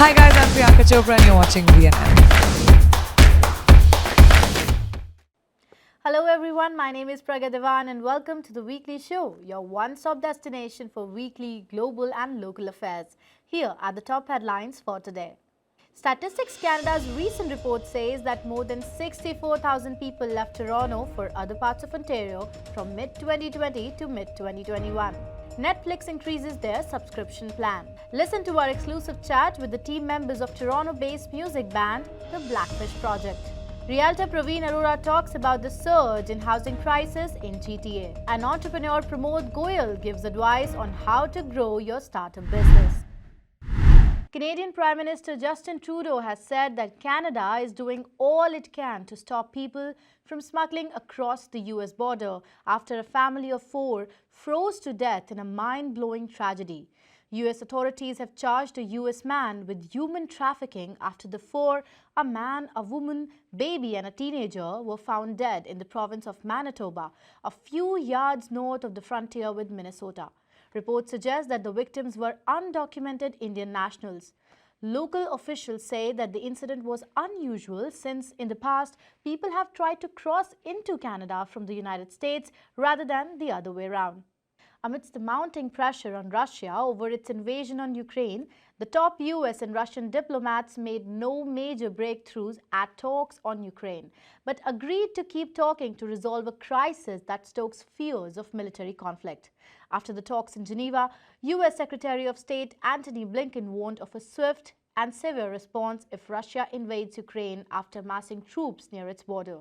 Hi guys, I'm Priyanka Chopra and you're watching VNN. Hello everyone, my name is Pragya Devan and welcome to the Weekly Show, your one-stop destination for weekly, global and local affairs. Here are the top headlines for today. Statistics Canada's recent report says that more than 64,000 people left Toronto for other parts of Ontario from mid-2020 to mid-2021. Netflix increases their subscription plan. Listen to our exclusive chat with the team members of Toronto-based music band, the Blackfish Project. Realtor Praveen Arora talks about the surge in housing crisis in GTA. And entrepreneur Pramod Goyal gives advice on how to grow your startup business. Canadian Prime Minister Justin Trudeau has said that Canada is doing all it can to stop people from smuggling across the US border after a family of 4 froze to death in a mind-blowing tragedy. US authorities have charged a US man with human trafficking after the 4, a man, a woman, baby and a teenager, were found dead in the province of Manitoba, a few yards north of the frontier with Minnesota. Reports suggest that the victims were undocumented Indian nationals. Local officials say that the incident was unusual since in the past, people have tried to cross into Canada from the United States rather than the other way around. Amidst the mounting pressure on Russia over its invasion on Ukraine, the top US and Russian diplomats made no major breakthroughs at talks on Ukraine, but agreed to keep talking to resolve a crisis that stokes fears of military conflict. After the talks in Geneva, US Secretary of State Antony Blinken warned of a swift and severe response if Russia invades Ukraine after massing troops near its border.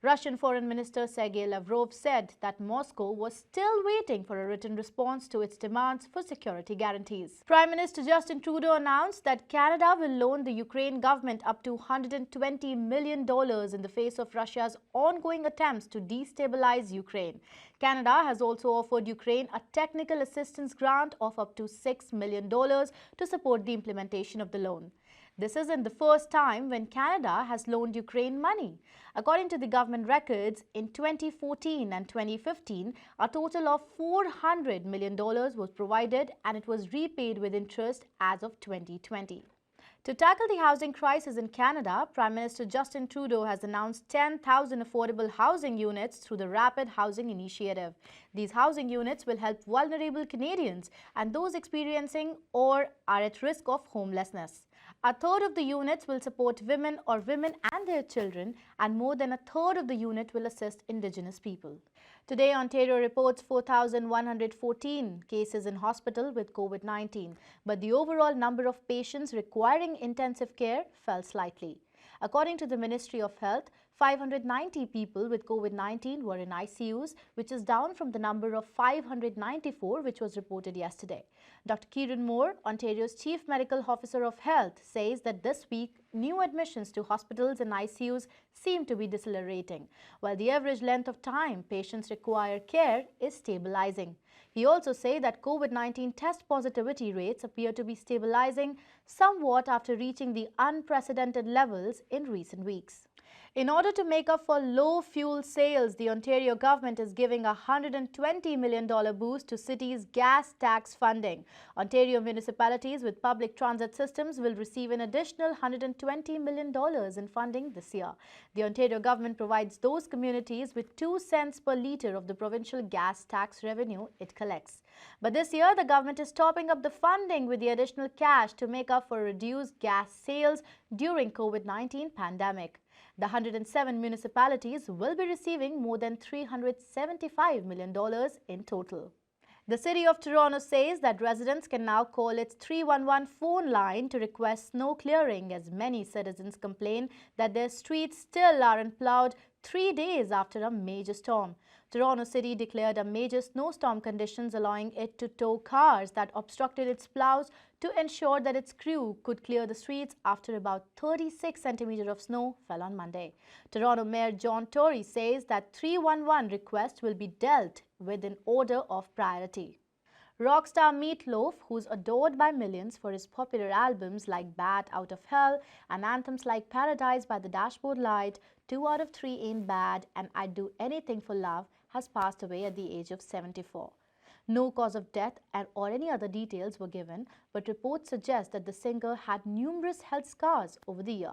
Russian Foreign Minister Sergei Lavrov said that Moscow was still waiting for a written response to its demands for security guarantees. Prime Minister Justin Trudeau announced that Canada will loan the Ukraine government up to $120 million in the face of Russia's ongoing attempts to destabilize Ukraine. Canada has also offered Ukraine a technical assistance grant of up to $6 million to support the implementation of the loan. This isn't the first time when Canada has loaned Ukraine money. According to the government records, in 2014 and 2015, a total of $400 million was provided and it was repaid with interest as of 2020. To tackle the housing crisis in Canada, Prime Minister Justin Trudeau has announced 10,000 affordable housing units through the Rapid Housing Initiative. These housing units will help vulnerable Canadians and those experiencing or are at risk of homelessness. A third of the units will support women or women and their children, and more than a third of the unit will assist Indigenous people. Today, Ontario reports 4,114 cases in hospital with COVID-19, but the overall number of patients requiring intensive care fell slightly. According to the Ministry of Health, 590 people with COVID-19 were in ICUs, which is down from the number of 594 which was reported yesterday. Dr. Kieran Moore, Ontario's Chief Medical Officer of Health, says that this week, new admissions to hospitals and ICUs seem to be decelerating, while the average length of time patients require care is stabilizing. He also said that COVID-19 test positivity rates appear to be stabilizing somewhat after reaching the unprecedented levels in recent weeks. In order to make up for low fuel sales, the Ontario government is giving a $120 million boost to cities' gas tax funding. Ontario municipalities with public transit systems will receive an additional $120 million in funding this year. The Ontario government provides those communities with 2 cents per litre of the provincial gas tax revenue it collects. But this year, the government is topping up the funding with the additional cash to make up for reduced gas sales during COVID-19 pandemic. The 107 municipalities will be receiving more than $375 million in total. The City of Toronto says that residents can now call its 311 phone line to request snow clearing, as many citizens complain that their streets still aren't plowed 3 days after a major storm. Toronto City declared a major snowstorm conditions, allowing it to tow cars that obstructed its plows to ensure that its crew could clear the streets after about 36 centimeters of snow fell on Monday. Toronto Mayor John Tory says that 311 requests will be dealt with in order of priority. Rockstar Meatloaf, who's adored by millions for his popular albums like Bat Out of Hell and anthems like Paradise by the Dashboard Light, 2 out of 3 Ain't Bad and I'd Do Anything for Love, has passed away at the age of 74. No cause of death or any other details were given, but reports suggest that the singer had numerous health scars over the year.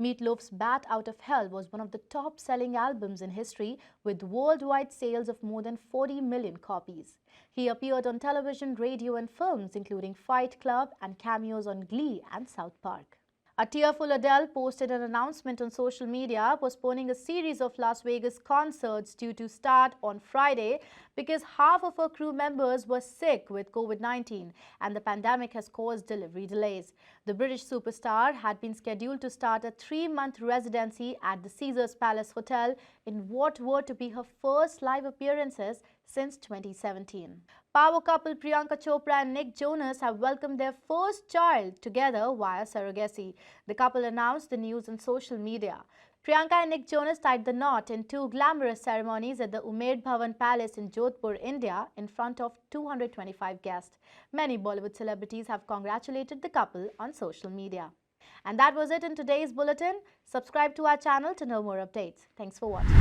Meatloaf's Bat Out of Hell was one of the top-selling albums in history with worldwide sales of more than 40 million copies. He appeared on television, radio and films including Fight Club and cameos on Glee and South Park. A tearful Adele posted an announcement on social media postponing a series of Las Vegas concerts due to start on Friday because half of her crew members were sick with COVID-19 and the pandemic has caused delivery delays. The British superstar had been scheduled to start a 3-month residency at the Caesars Palace Hotel in what were to be her first live appearances since 2017. Power couple Priyanka Chopra and Nick Jonas have welcomed their first child together via surrogacy. The couple announced the news on social media. Priyanka and Nick Jonas tied the knot in 2 glamorous ceremonies at the Umaid Bhavan Palace in Jodhpur, India, in front of 225 guests. Many Bollywood celebrities have congratulated the couple on social media. And that was it in today's bulletin. Subscribe to our channel to know more updates. Thanks for watching.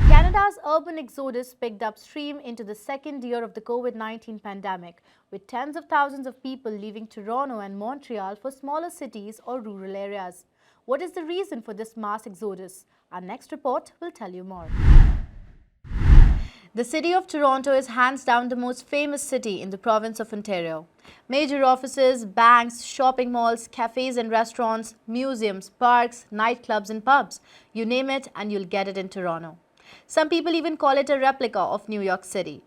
Canada's urban exodus picked up steam into the second year of the COVID-19 pandemic, with tens of thousands of people leaving Toronto and Montreal for smaller cities or rural areas. What is the reason for this mass exodus? Our next report will tell you more. The city of Toronto is hands down the most famous city in the province of Ontario. Major offices, banks, shopping malls, cafes and restaurants, museums, parks, nightclubs and pubs, you name it and you'll get it in Toronto. Some people even call it a replica of New York City.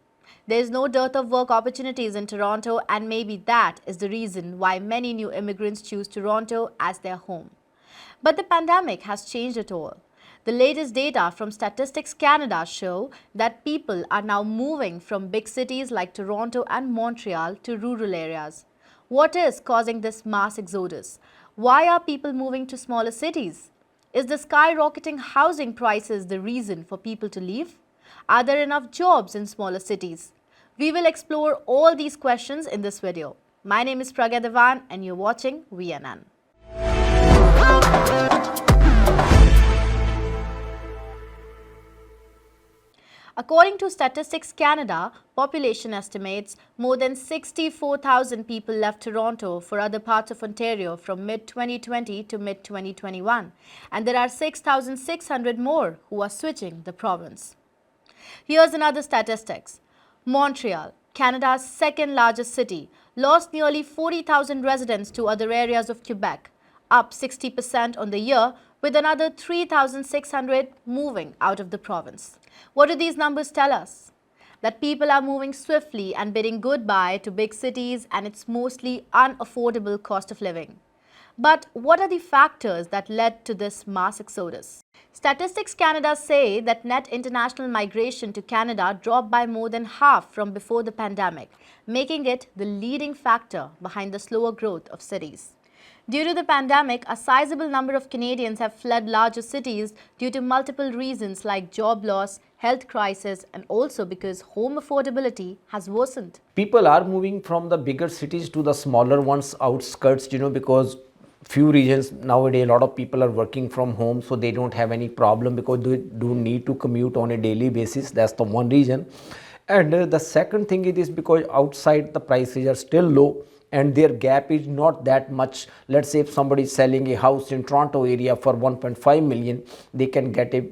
There is no dearth of work opportunities in Toronto, and maybe that is the reason why many new immigrants choose Toronto as their home. But the pandemic has changed it all. The latest data from Statistics Canada show that people are now moving from big cities like Toronto and Montreal to rural areas. What is causing this mass exodus? Why are people moving to smaller cities? Is the skyrocketing housing prices the reason for people to leave? Are there enough jobs in smaller cities? We will explore all these questions in this video. My name is Pramod Goyal and you're watching VNN. According to Statistics Canada, population estimates more than 64,000 people left Toronto for other parts of Ontario from mid-2020 to mid-2021, and there are 6,600 more who are switching the province. Here's another statistics. Montreal, Canada's second largest city, lost nearly 40,000 residents to other areas of Quebec, up 60% on the year, with another 3,600 moving out of the province. What do these numbers tell us? That people are moving swiftly and bidding goodbye to big cities and its mostly unaffordable cost of living. But what are the factors that led to this mass exodus? Statistics Canada say that net international migration to Canada dropped by more than half from before the pandemic, making it the leading factor behind the slower growth of cities. Due to the pandemic, a sizable number of Canadians have fled larger cities due to multiple reasons like job loss, health crisis, and also because home affordability has worsened. People are moving from the bigger cities to the smaller ones, outskirts, because few regions nowadays, a lot of people are working from home, so they don't have any problem because they don't need to commute on a daily basis. That's the one reason. And the second thing it is because outside the prices are still low and their gap is not that much. Let's say if somebody is selling a house in Toronto area for 1.5 million, they can get a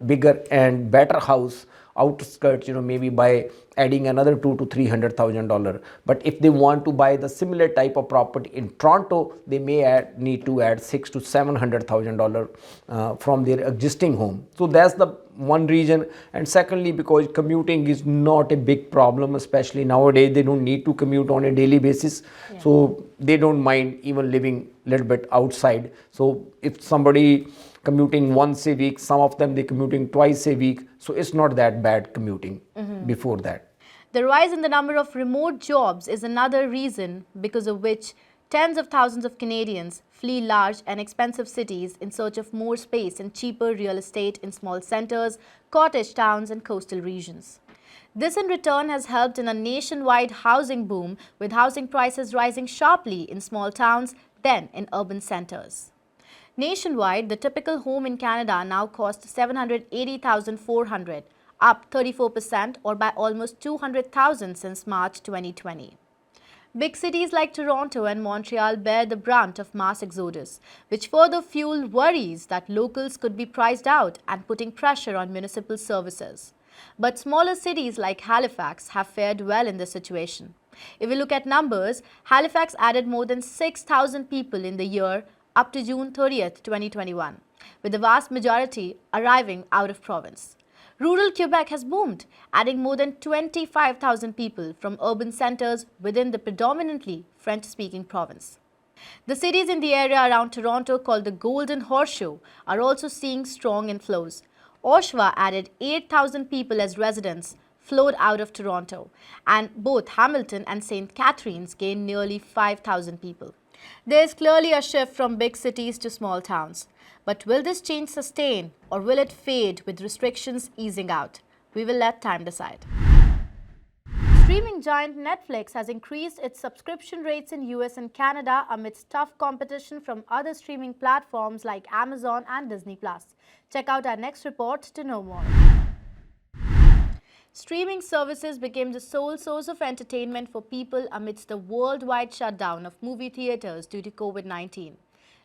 bigger and better house outskirts, maybe by adding another $200,000 to $300,000. But if they want to buy the similar type of property in Toronto, they may need to add $600,000 to $700,000 from their existing home. So that's the one reason. And secondly, because commuting is not a big problem, especially nowadays, they don't need to commute on a daily basis. Yeah. So they don't mind even living a little bit outside. So if somebody commuting once a week, some of them they commuting twice a week, so it's not that bad commuting before that. The rise in the number of remote jobs is another reason because of which tens of thousands of Canadians flee large and expensive cities in search of more space and cheaper real estate in small centers, cottage towns and coastal regions. This in return has helped in a nationwide housing boom, with housing prices rising sharply in small towns than in urban centers. Nationwide, the typical home in Canada now costs $780,400, up 34% or by almost 200,000 since March 2020. Big cities like Toronto and Montreal bear the brunt of mass exodus, which further fuel worries that locals could be priced out and putting pressure on municipal services. But smaller cities like Halifax have fared well in this situation. If we look at numbers, Halifax added more than 6,000 people in the year up to June 30th, 2021, with the vast majority arriving out of province. Rural Quebec has boomed, adding more than 25,000 people from urban centres within the predominantly French-speaking province. The cities in the area around Toronto called the Golden Horseshoe are also seeing strong inflows. Oshawa added 8,000 people as residents flowed out of Toronto, and both Hamilton and St. Catharines gained nearly 5,000 people. There is clearly a shift from big cities to small towns. But will this change sustain or will it fade with restrictions easing out? We will let time decide. Streaming giant Netflix has increased its subscription rates in US and Canada amidst tough competition from other streaming platforms like Amazon and Disney+. Check out our next report to know more. Streaming services became the sole source of entertainment for people amidst the worldwide shutdown of movie theaters due to COVID-19.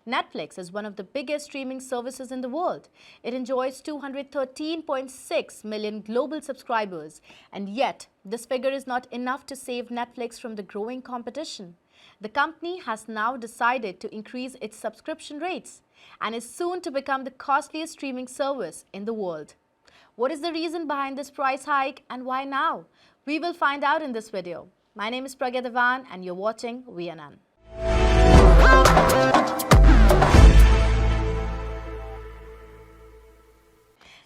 Netflix is one of the biggest streaming services in the world. It enjoys 213.6 million global subscribers, and yet this figure is not enough to save Netflix from the growing competition. The company has now decided to increase its subscription rates and is soon to become the costliest streaming service in the world. What is the reason behind this price hike and why now? We will find out in this video. My name is Pragya Devan and you're watching VNN.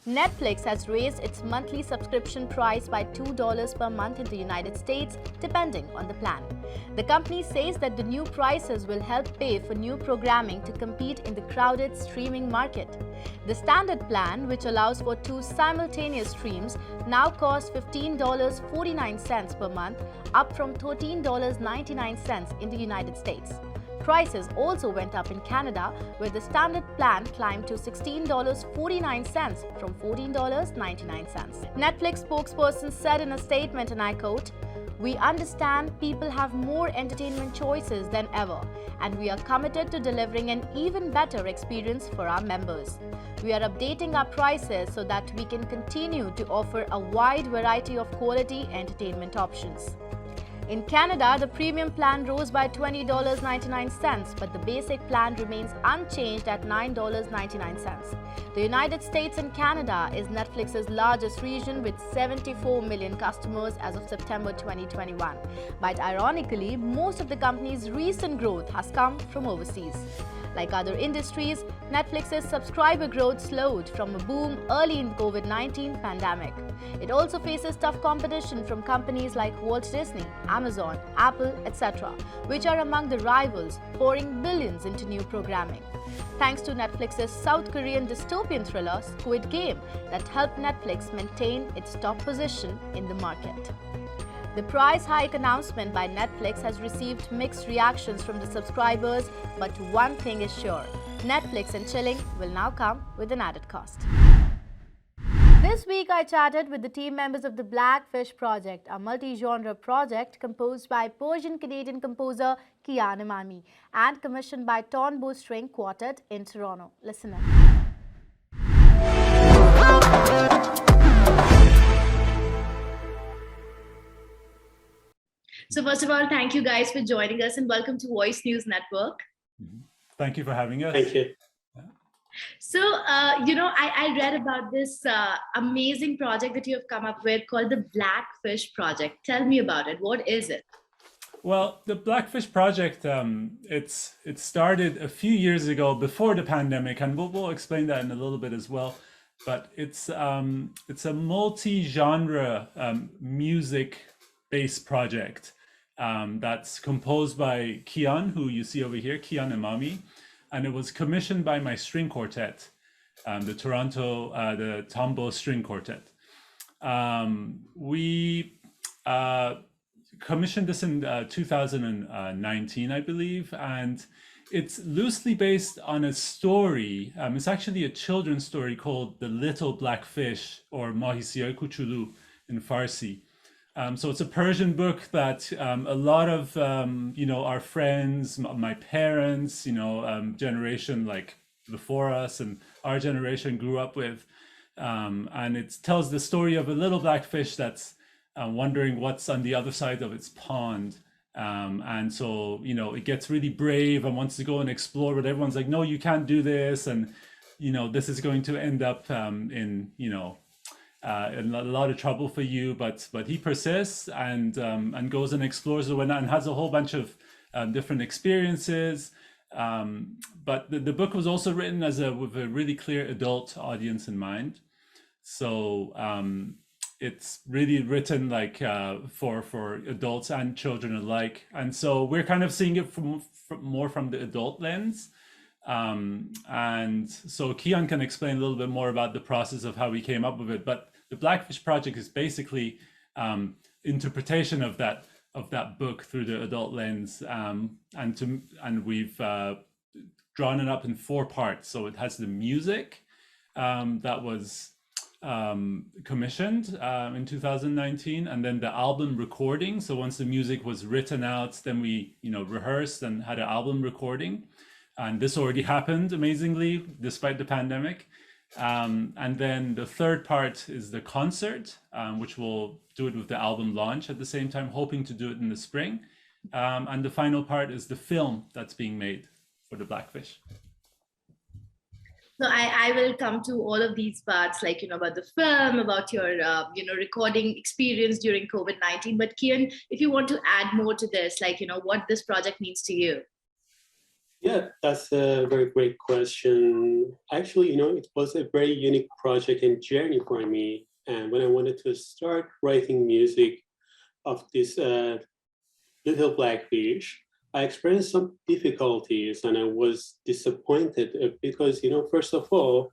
Netflix has raised its monthly subscription price by $2 per month in the United States, depending on the plan. The company says that the new prices will help pay for new programming to compete in the crowded streaming market. The standard plan, which allows for 2 simultaneous streams, now costs $15.49 per month, up from $13.99 in the United States. Prices also went up in Canada, where the standard plan climbed to $16.49 from $14.99. Netflix spokesperson said in a statement, and I quote, "We understand people have more entertainment choices than ever, and we are committed to delivering an even better experience for our members. We are updating our prices so that we can continue to offer a wide variety of quality entertainment options." In Canada, the premium plan rose by $20.99, but the basic plan remains unchanged at $9.99. The United States and Canada is Netflix's largest region with 74 million customers as of September 2021. But ironically, most of the company's recent growth has come from overseas. Like other industries, Netflix's subscriber growth slowed from a boom early in the COVID-19 pandemic. It also faces tough competition from companies like Walt Disney, Amazon, Apple, etc., which are among the rivals, pouring billions into new programming. Thanks to Netflix's South Korean dystopian thriller Squid Game that helped Netflix maintain its top position in the market. The price hike announcement by Netflix has received mixed reactions from the subscribers, but one thing is sure, Netflix and chilling will now come with an added cost. This week I chatted with the team members of the Blackfish project, a multi-genre project composed by Persian-Canadian composer Kian Imami and commissioned by Tonbo String Quartet in Toronto. Listen in. So first of all, thank you guys for joining us and welcome to Voice News Network. Thank you for having us. Thank you. So, I read about this amazing project that you have come up with called the Blackfish Project. Tell me about it. What is it? Well, the Blackfish Project, it started a few years ago before the pandemic, and we'll explain that in a little bit as well. But it's a multi-genre music-based project that's composed by Kian, who you see over here, Kian Imami. And it was commissioned by my string quartet, the Tonbo String Quartet. We commissioned this in 2019, I believe, and it's loosely based on a story. It's actually a children's story called The Little Black Fish, or Mahisiyar Kuchulu in Farsi. So it's a Persian book that a lot of our friends, my parents, generation like before us and our generation grew up with, and it tells the story of a little black fish that's wondering what's on the other side of its pond. And so it gets really brave and wants to go and explore, but everyone's like, no, you can't do this, and this is going to end up in a lot of trouble for you, but he persists and goes and explores the whatnot and has a whole bunch of different experiences. But the book was also written with a really clear adult audience in mind. So it's really written like for adults and children alike. And so we're kind of seeing it from more from the adult lens. And so Kian can explain a little bit more about the process of how we came up with it. But the Blackfish Project is basically interpretation of that book through the adult lens, and we've drawn it up in 4 parts. So it has the music that was commissioned in 2019, and then the album recording. So once the music was written out, then we rehearsed and had an album recording. And this already happened amazingly, despite the pandemic. And then the 3rd part is the concert, which we'll do it with the album launch at the same time, hoping to do it in the spring. And the final part is the film that's being made for the Blackfish. So I will come to all of these parts, like, about the film, about your, recording experience during COVID-19. But Kian, if you want to add more to this, like, what this project means to you. Yeah, that's a very great question. Actually, it was a very unique project and journey for me. And when I wanted to start writing music of this little blackfish, I experienced some difficulties and I was disappointed because, first of all,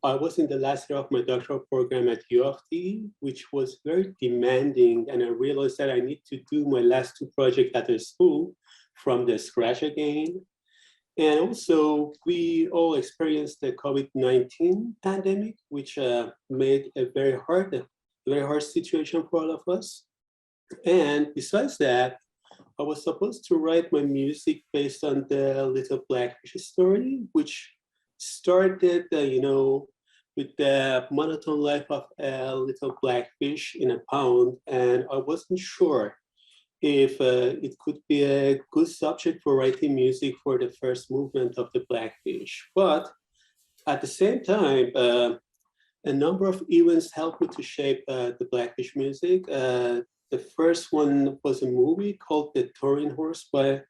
I was in the last year of my doctoral program at U of T, which was very demanding. And I realized that I need to do my last 2 projects at the school from the scratch again. And also, we all experienced the COVID-19 pandemic, which made a very hard situation for all of us. And besides that, I was supposed to write my music based on the Little Blackfish story, which started, with the monotone life of a little blackfish in a pond. And I wasn't sure if it could be a good subject for writing music for the first movement of the Blackfish. But at the same time, a number of events helped me to shape the Blackfish music. The first one was a movie called The Touring Horse by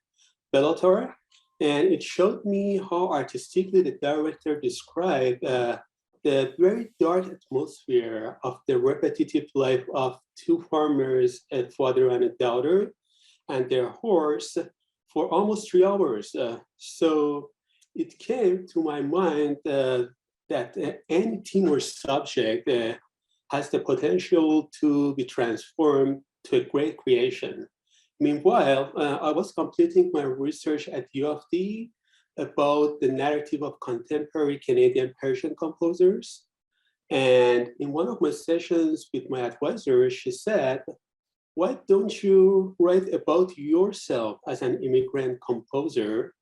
Bellator, and it showed me how artistically the director described the very dark atmosphere of the repetitive life of 2 farmers, a father and a daughter, and their horse for almost 3 hours. So it came to my mind that any theme or subject has the potential to be transformed to a great creation. Meanwhile, I was completing my research at U of T about the narrative of contemporary Canadian Persian composers. And in one of my sessions with my advisor, she said, why don't you write about yourself as an immigrant composer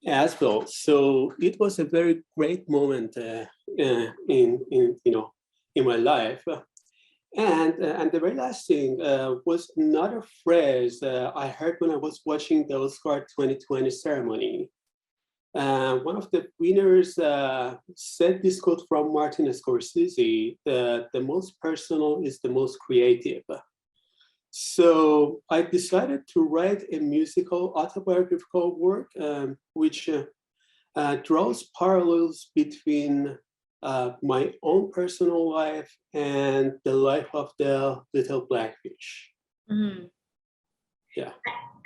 as well? So it was a very great moment in my life. And the very last thing was another phrase I heard when I was watching the Oscar 2020 ceremony. One of the winners said this quote from Martin Scorsese: the most personal is the most creative. So I decided to write a musical autobiographical work which draws parallels between my own personal life and the life of the little blackfish. Mm-hmm. Yeah.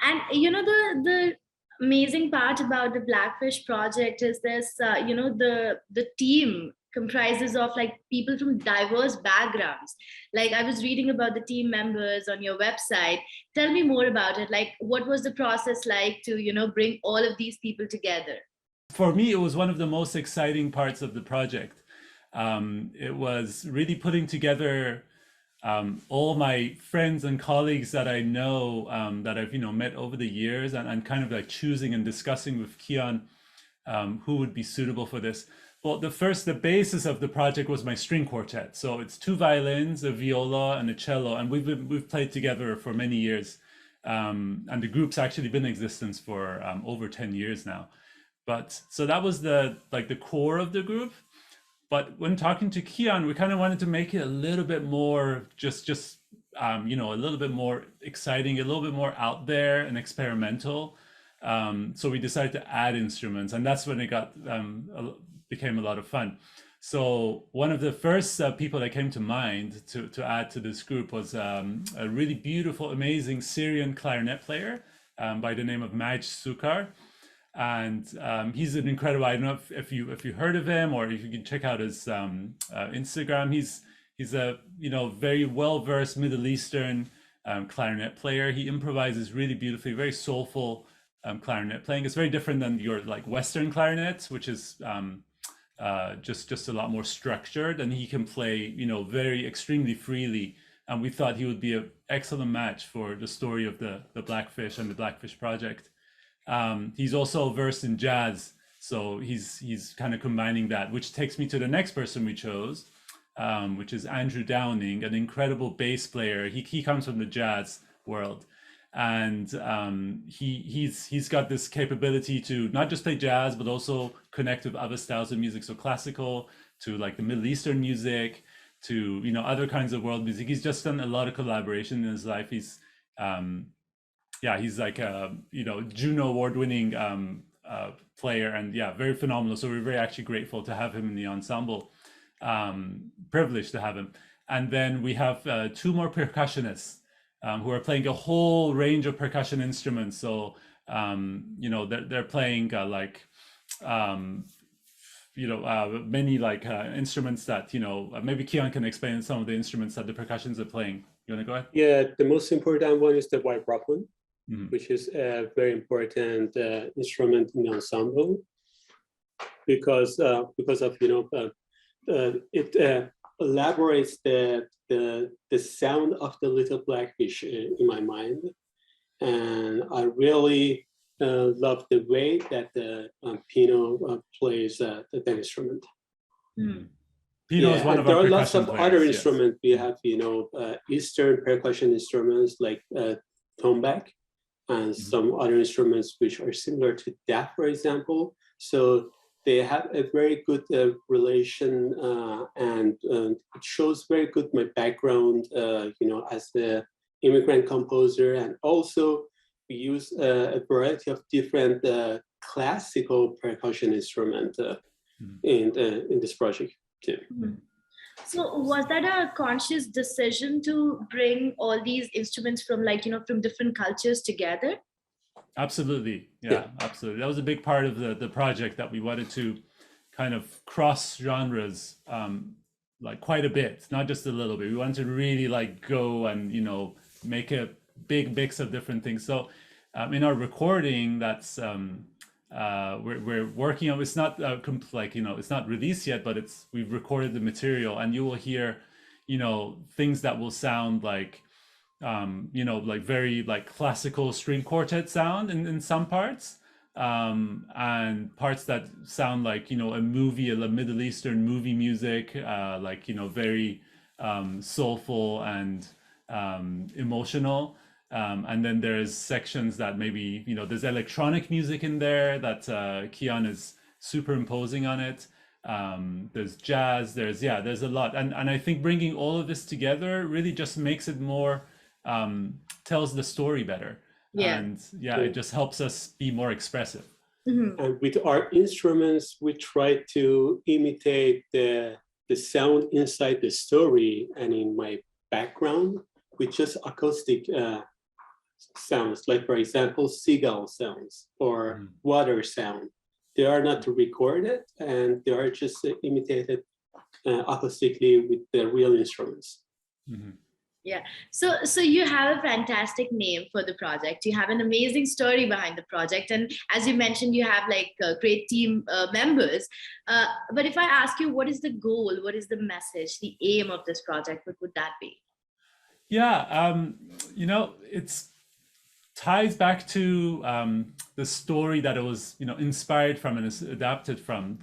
And the amazing part about the Blackfish project is this, the team comprises of like people from diverse backgrounds. Like I was reading about the team members on your website. Tell me more about it. Like what was the process like to, bring all of these people together? For me, it was one of the most exciting parts of the project. It was really putting together all my friends and colleagues that I know, that I've met over the years, and kind of like choosing and discussing with Kian who would be suitable for this. Well, the basis of the project was my string quartet. So it's 2 violins, a viola, and a cello, and we've played together for many years. And the group's actually been in existence for over 10 years now. But so that was the core of the group. But when talking to Kian, we kind of wanted to make it a little bit more a little bit more exciting, a little bit more out there and experimental. So we decided to add instruments, and that's when it became a lot of fun. So one of the first people that came to mind to add to this group was a really beautiful, amazing Syrian clarinet player by the name of Maj Sukar. And he's an incredible, I don't know if you heard of him, or if you can check out his Instagram. He's a very well-versed Middle Eastern clarinet player. He improvises really beautifully, very soulful clarinet playing. It's very different than your like Western clarinet, which is just a lot more structured, and he can play very extremely freely. And we thought he would be an excellent match for the story of the Blackfish and the Blackfish project. He's also versed in jazz, so he's kind of combining that, which takes me to the next person we chose, which is Andrew Downing, an incredible bass player. He comes from the jazz world, and he's got this capability to not just play jazz but also connect with other styles of music, so classical to like the Middle Eastern music to other kinds of world music. He's just done a lot of collaboration in his life. He's like a Juno award-winning player, and very phenomenal. So we're very actually grateful to have him in the ensemble. Privileged to have him. And then we have 2 more percussionists who are playing a whole range of percussion instruments. So they're playing many instruments that maybe Kian can explain some of the instruments that the percussions are playing. You want to go ahead? Yeah, the most important one is the vibraphone, which is a very important instrument in the ensemble because of it elaborates the sound of the little blackfish in my mind, and I really love the way that Pino plays that instrument. Pino is one of there our are lots of players, other yes. instruments. We have Eastern percussion instruments like tombak and some other instruments which are similar to that, for example. So they have a very good relation, and it shows very good my background, as an immigrant composer, and also we use a variety of different classical percussion instruments in this project too. So was that a conscious decision to bring all these instruments from from different cultures together? Absolutely. Yeah, absolutely. That was a big part of the project, that we wanted to kind of cross genres quite a bit, not just a little bit. We wanted to really go and, make a big mix of different things. So in our recording, that's we're working on, it's not it's not released yet, but we've recorded the material, and you will hear, things that will sound like very classical string quartet sound in some parts, and parts that sound like, a Middle Eastern movie music, very soulful and emotional. And then there's sections that maybe, there's electronic music in there that Kian is superimposing on it. There's jazz, there's a lot. And I think bringing all of this together really just makes it more, tells the story better. And it just helps us be more expressive. And with our instruments, we try to imitate the sound inside the story, and in my background with just acoustic sounds, like for example seagull sounds or water sound. They are not recorded, and they are just imitated acoustically with the real instruments. Mhm. Yeah. So you have a fantastic name for the project. You have an amazing story behind the project, and as you mentioned, you have like great team members. But if I ask you, what is the goal? What is the message? The aim of this project? What would that be? Yeah, it's ties back to the story that it was, inspired from and is adapted from.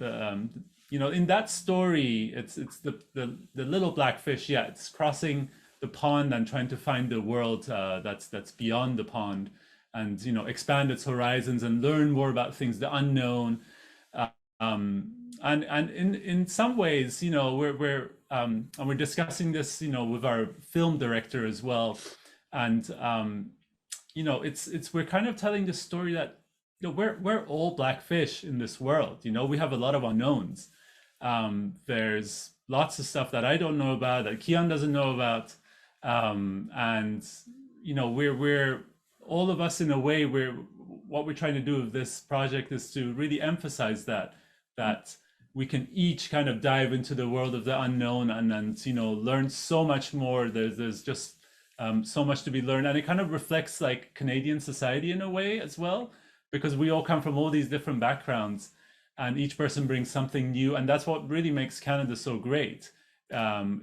In that story, it's the little blackfish. Yeah, it's crossing the pond and trying to find the world that's beyond the pond, and expand its horizons and learn more about things, the unknown. And in some ways, we're discussing this, with our film director as well, and it's we're kind of telling the story that we're all blackfish in this world. We have a lot of unknowns. There's lots of stuff that I don't know about, that Kian doesn't know about, and we're all of us in a way. What we're trying to do with this project is to really emphasize that we can each kind of dive into the world of the unknown and learn so much more. There's just so much to be learned, and it kind of reflects like Canadian society in a way as well, because we all come from all these different backgrounds, and each person brings something new, and that's what really makes Canada so great,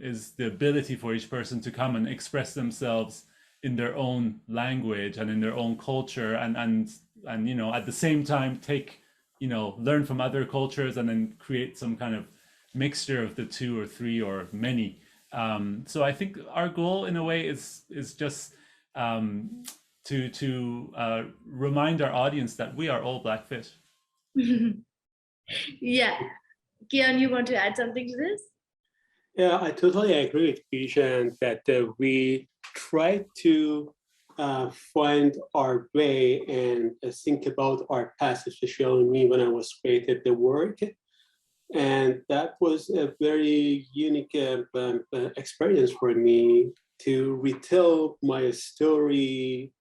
is the ability for each person to come and express themselves in their own language and in their own culture, and at the same time take learn from other cultures and then create some kind of mixture of the two or three or many. So I think our goal in a way is just to remind our audience that we are all blackfish. Yeah. Kian, you want to add something to this? Yeah, I totally agree with Bijan that we try to find our way and think about our past, especially me when I was created the work. And that was a very unique experience for me to retell my story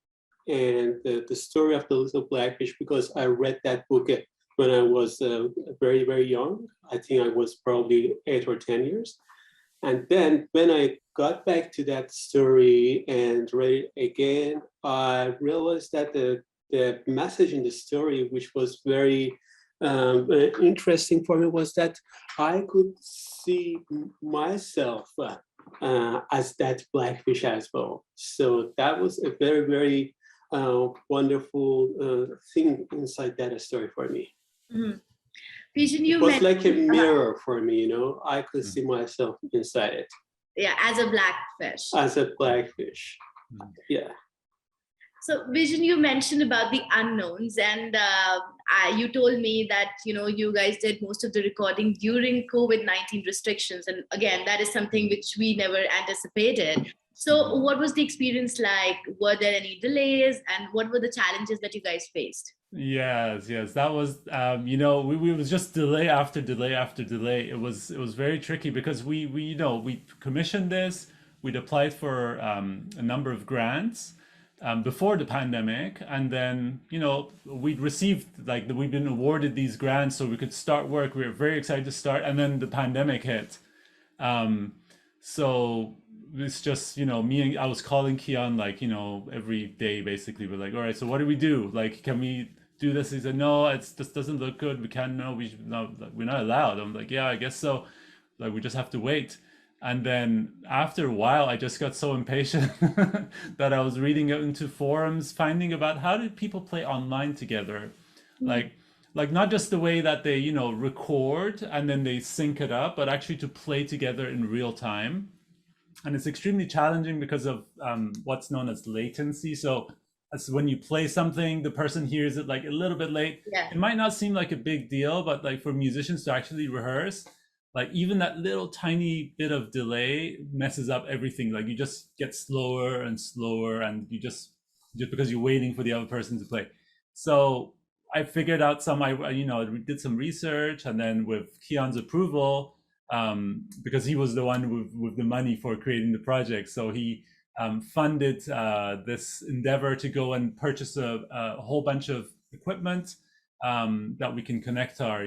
and the story of the little blackfish, because I read that book when I was very, very young. I think I was probably 8 or 10 years. And then when I got back to that story and read it again, I realized that the message in the story, which was very interesting for me, was that I could see myself as that blackfish as well. So that was a very, very wonderful thing inside that story for me. Mm-hmm. Vision, It was like a mirror for me, I could see myself inside it. Yeah, as a blackfish. As a blackfish, yeah. So Vision, you mentioned about the unknowns, and you told me that you guys did most of the recording during COVID-19 restrictions, and again, that is something which we never anticipated. So what was the experience like? Were there any delays, and what were the challenges that you guys faced? Yes, that was we was just delay after delay after delay. It was very tricky because we commissioned this. We'd applied for a number of grants before the pandemic, and then we'd received we'd been awarded these grants so we could start work. We were very excited to start, and then the pandemic hit. So it's just I was calling Kian every day basically. We're like, all right, so what do we do? Can we do this? He said, no, this doesn't look good. We can't. No, we're not allowed. I'm like, yeah, I guess so. We just have to wait. And then after a while, I just got so impatient that I was reading it into forums, finding about how did people play online together, not just the way that they record and then they sync it up, but actually to play together in real time. And it's extremely challenging because of what's known as latency. So as when you play something, the person hears it a little bit late. Yeah. It might not seem like a big deal, but for musicians to actually rehearse, even that little tiny bit of delay messes up everything. You just get slower and slower, and you just because you're waiting for the other person to play. So I figured out I did some research, and then with Kian's approval, because he was the one with the money for creating the project, so he funded this endeavor to go and purchase a whole bunch of equipment, that we can connect our,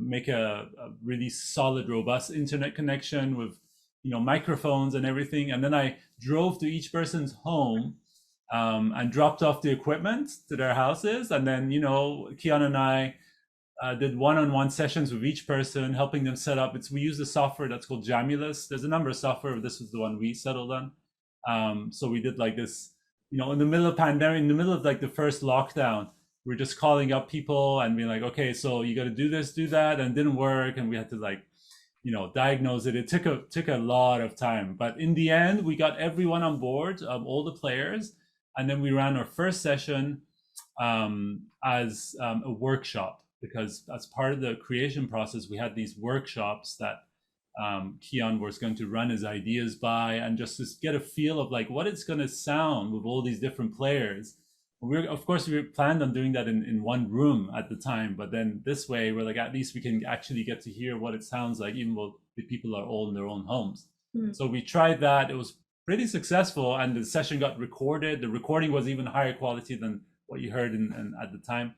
make a really solid, robust internet connection with, microphones and everything. And then I drove to each person's home and dropped off the equipment to their houses. And then, Kian and I did one-on-one sessions with each person, helping them set up. We use a software that's called Jamulus. There's a number of software, but this was the one we settled on. So we did like this, in the middle of pandemic, in the middle of like the first lockdown, we're just calling up people and being like, okay, so you got to do this, do that, and it didn't work, and we had to like, diagnose it. It took a lot of time, but in the end, we got everyone on board, all the players, and then we ran our first session as a workshop, because as part of the creation process, we had these workshops that Kian was going to run his ideas by, and just to get a feel of like what it's going to sound with all these different players. Of course, we planned on doing that in one room at the time, but then this way we're like, at least we can actually get to hear what it sounds like, even though the people are all in their own homes. So we tried that. It was pretty successful, and the session got recorded. The recording was even higher quality than what you heard at the time.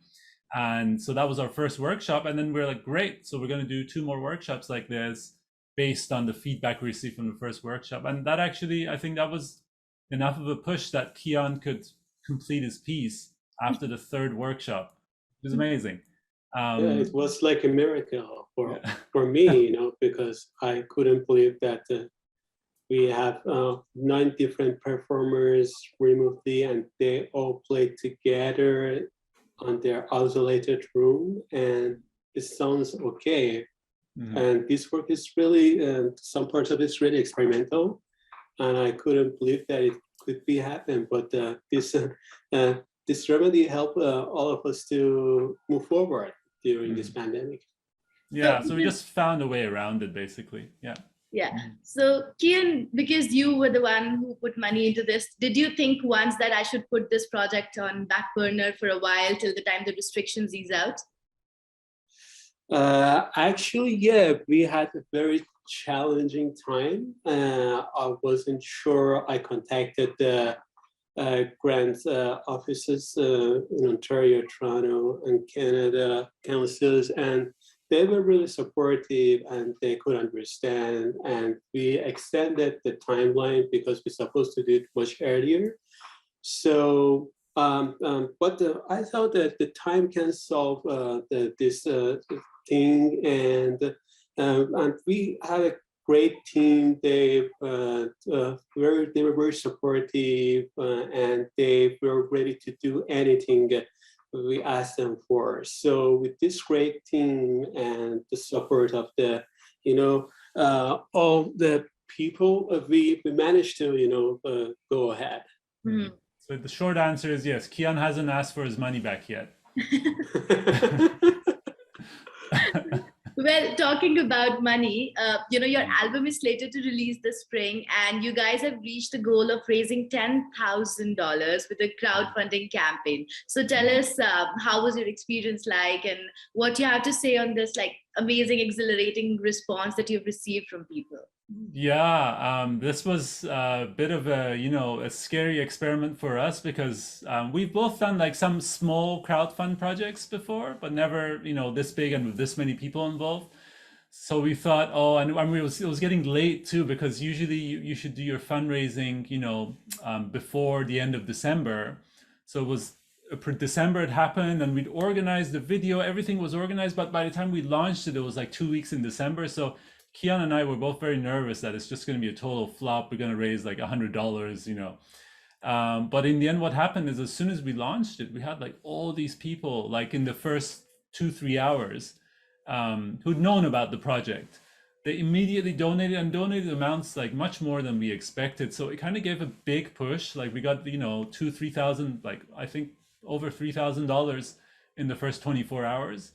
And so that was our first workshop. And then we're like, great, so we're going to do 2 more workshops like this based on the feedback we received from the first workshop. And that actually, I think that was enough of a push that Kian could complete his piece after the 3rd workshop. It was amazing. It was like a miracle for me, because I couldn't believe that we have 9 different performers remotely, and they all played together on their isolated room, and it sounds okay. And this work is really, some parts of it's really experimental, and I couldn't believe that it could be happen. But this remedy helped all of us to move forward during this pandemic. Yeah, so we just found a way around it, basically. Yeah. Yeah. So Kian, because you were the one who put money into this, did you think once that I should put this project on back burner for a while till the time the restrictions ease out? Actually, yeah, we had a very challenging time. I wasn't sure. I contacted the grant offices in Ontario, Toronto, and Canada councils, and they were really supportive, and they could understand. And we extended the timeline because we're supposed to do it much earlier. So, but I thought that the time can solve this thing, and we had a great team. They were very supportive, and they were ready to do anything we asked them for. So with this great team and the support of the, all the people, we managed to, go ahead. So the short answer is yes, Kian hasn't asked for his money back yet. Well, talking about money, your album is slated to release this spring, and you guys have reached the goal of raising $10,000 with a crowdfunding campaign. So tell us, how was your experience like, and what you have to say on this like amazing, exhilarating response that you've received from people? Yeah, this was a bit of a scary experiment for us, because we've both done like some small crowdfund projects before, but never, this big and with this many people involved. So we thought, and it was getting late too, because usually you should do your fundraising, before the end of December. So it was December it happened, and we'd organized the video, everything was organized, but by the time we launched it, it was like 2 weeks in December. So Kian and I were both very nervous that it's just going to be a total flop. We're going to raise like $100, But in the end, what happened is, as soon as we launched it, we had like all these people, like in the first 2-3 hours, who'd known about the project. They immediately donated amounts like much more than we expected. So it kind of gave a big push. Like we got, $2,000-3,000, like I think over $3,000 in the first 24 hours.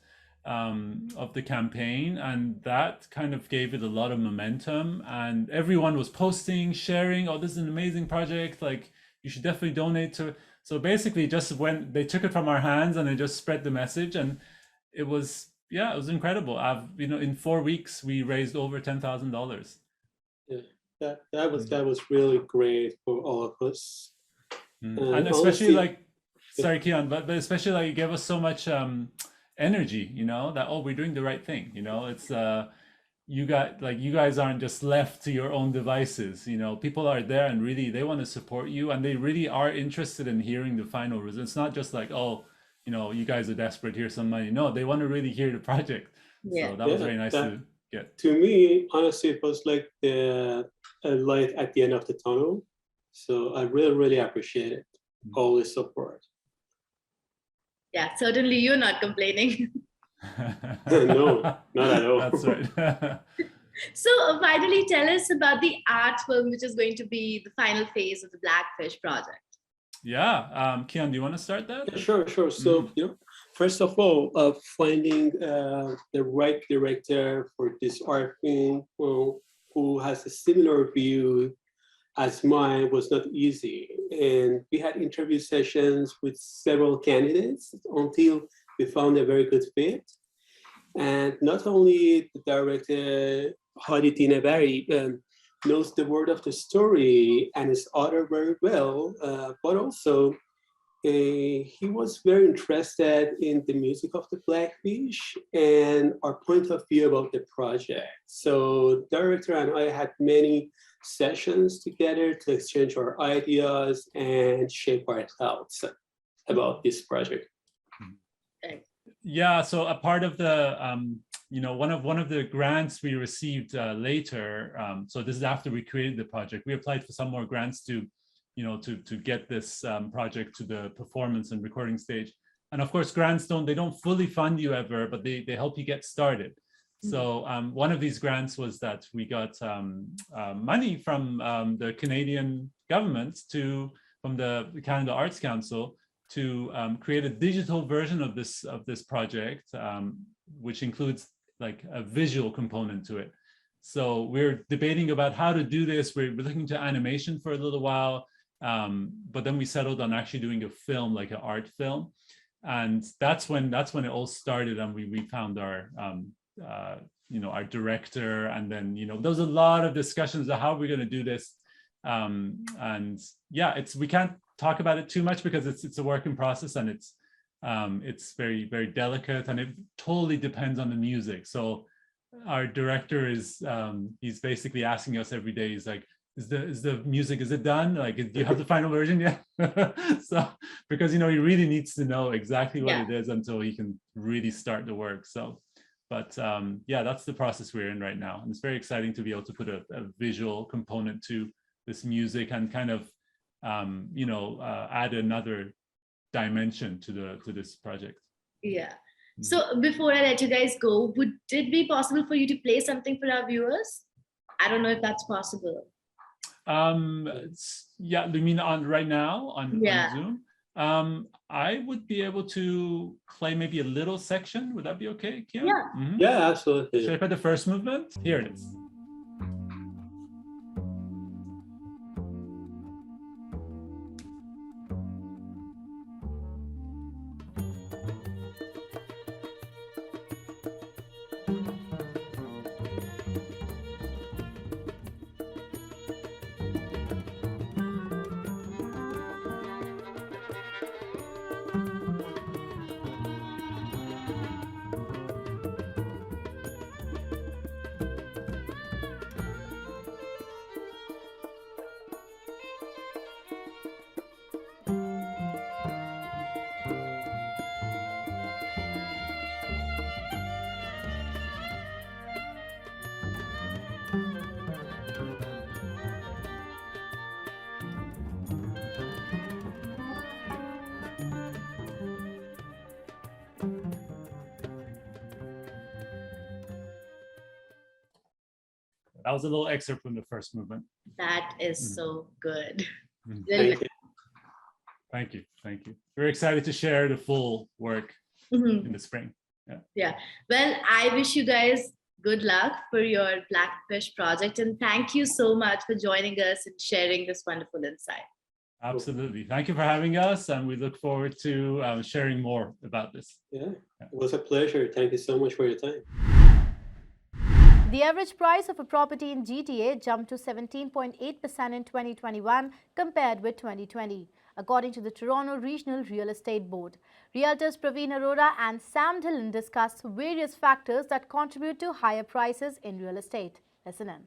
Of the campaign, and that kind of gave it a lot of momentum, and everyone was posting, sharing, this is an amazing project, like you should definitely donate to. So basically just when they took it from our hands and they just spread the message, and it was incredible. In 4 weeks we raised over $10,000. Yeah, that was really great for all of us. And especially honestly, sorry Kian, but especially like it gave us so much energy, that, oh, we're doing the right thing. It's you guys aren't just left to your own devices. People are there and really they want to support you, and they really are interested in hearing the final result. It's not just like, oh, you guys are desperate, here's some money. No, they want to really hear the project. Yeah. So that was very nice to get. To me, honestly, it was like a light at the end of the tunnel. So I really, really appreciate it. All the support. Yeah, certainly you're not complaining. No, not at all. That's right. So finally, tell us about the art film, which is going to be the final phase of the Blackfish project. Yeah, Kian, do you want to start that? Yeah, sure. So, first of all, finding the right director for this art film who has a similar view as mine was not easy. And we had interview sessions with several candidates until we found a very good fit. And not only the director, Hadi Dinebari, knows the word of the story and his author very well, but also he was very interested in the music of the Blackfish and our point of view about the project. So the director and I had many sessions together to exchange our ideas and shape our thoughts about this project. Yeah, so a part of the one of the grants we received later, so this is after we created the project, we applied for some more grants to get this project to the performance and recording stage. And of course, grants they don't fully fund you ever, but they help you get started. So one of these grants was that we got money from the Canadian government from the Canada Arts Council to create a digital version of this project, which includes like a visual component to it. So we're debating about how to do this. We're looking to animation for a little while, but then we settled on actually doing a film, like an art film, and that's when it all started. And we found our our director, and then there was a lot of discussions of how we're going to do this, and yeah, we can't talk about it too much because it's a work in process, and it's very, very delicate, and it totally depends on the music. So our director he's basically asking us every day, he's like, is the music, is it done? Like, do you have the final version yet? So because he really needs to know exactly what it is until he can really start the work. So but yeah, that's the process we're in right now, and it's very exciting to be able to put a visual component to this music and kind of add another dimension to this project. Yeah. So before I let you guys go, would it be possible for you to play something for our viewers? I don't know if that's possible. Yeah, you mean on right now on Zoom? I would be able to play maybe a little section. Would that be okay, Kian? Yeah. Mm-hmm. Yeah, absolutely. Should I play the first movement? Here it is. That was a little excerpt from the first movement. That is so good. Thank you. Thank you. We're excited to share the full work in the spring. Yeah. Well, I wish you guys good luck for your Blackfish project, and thank you so much for joining us and sharing this wonderful insight. Absolutely. Thank you for having us, and we look forward to sharing more about this. Yeah, it was a pleasure. Thank you so much for your time. The average price of a property in GTA jumped to 17.8% in 2021 compared with 2020, according to the Toronto Regional Real Estate Board. Realtors Praveen Arora and Sam Dillon discussed various factors that contribute to higher prices in real estate. Listen in.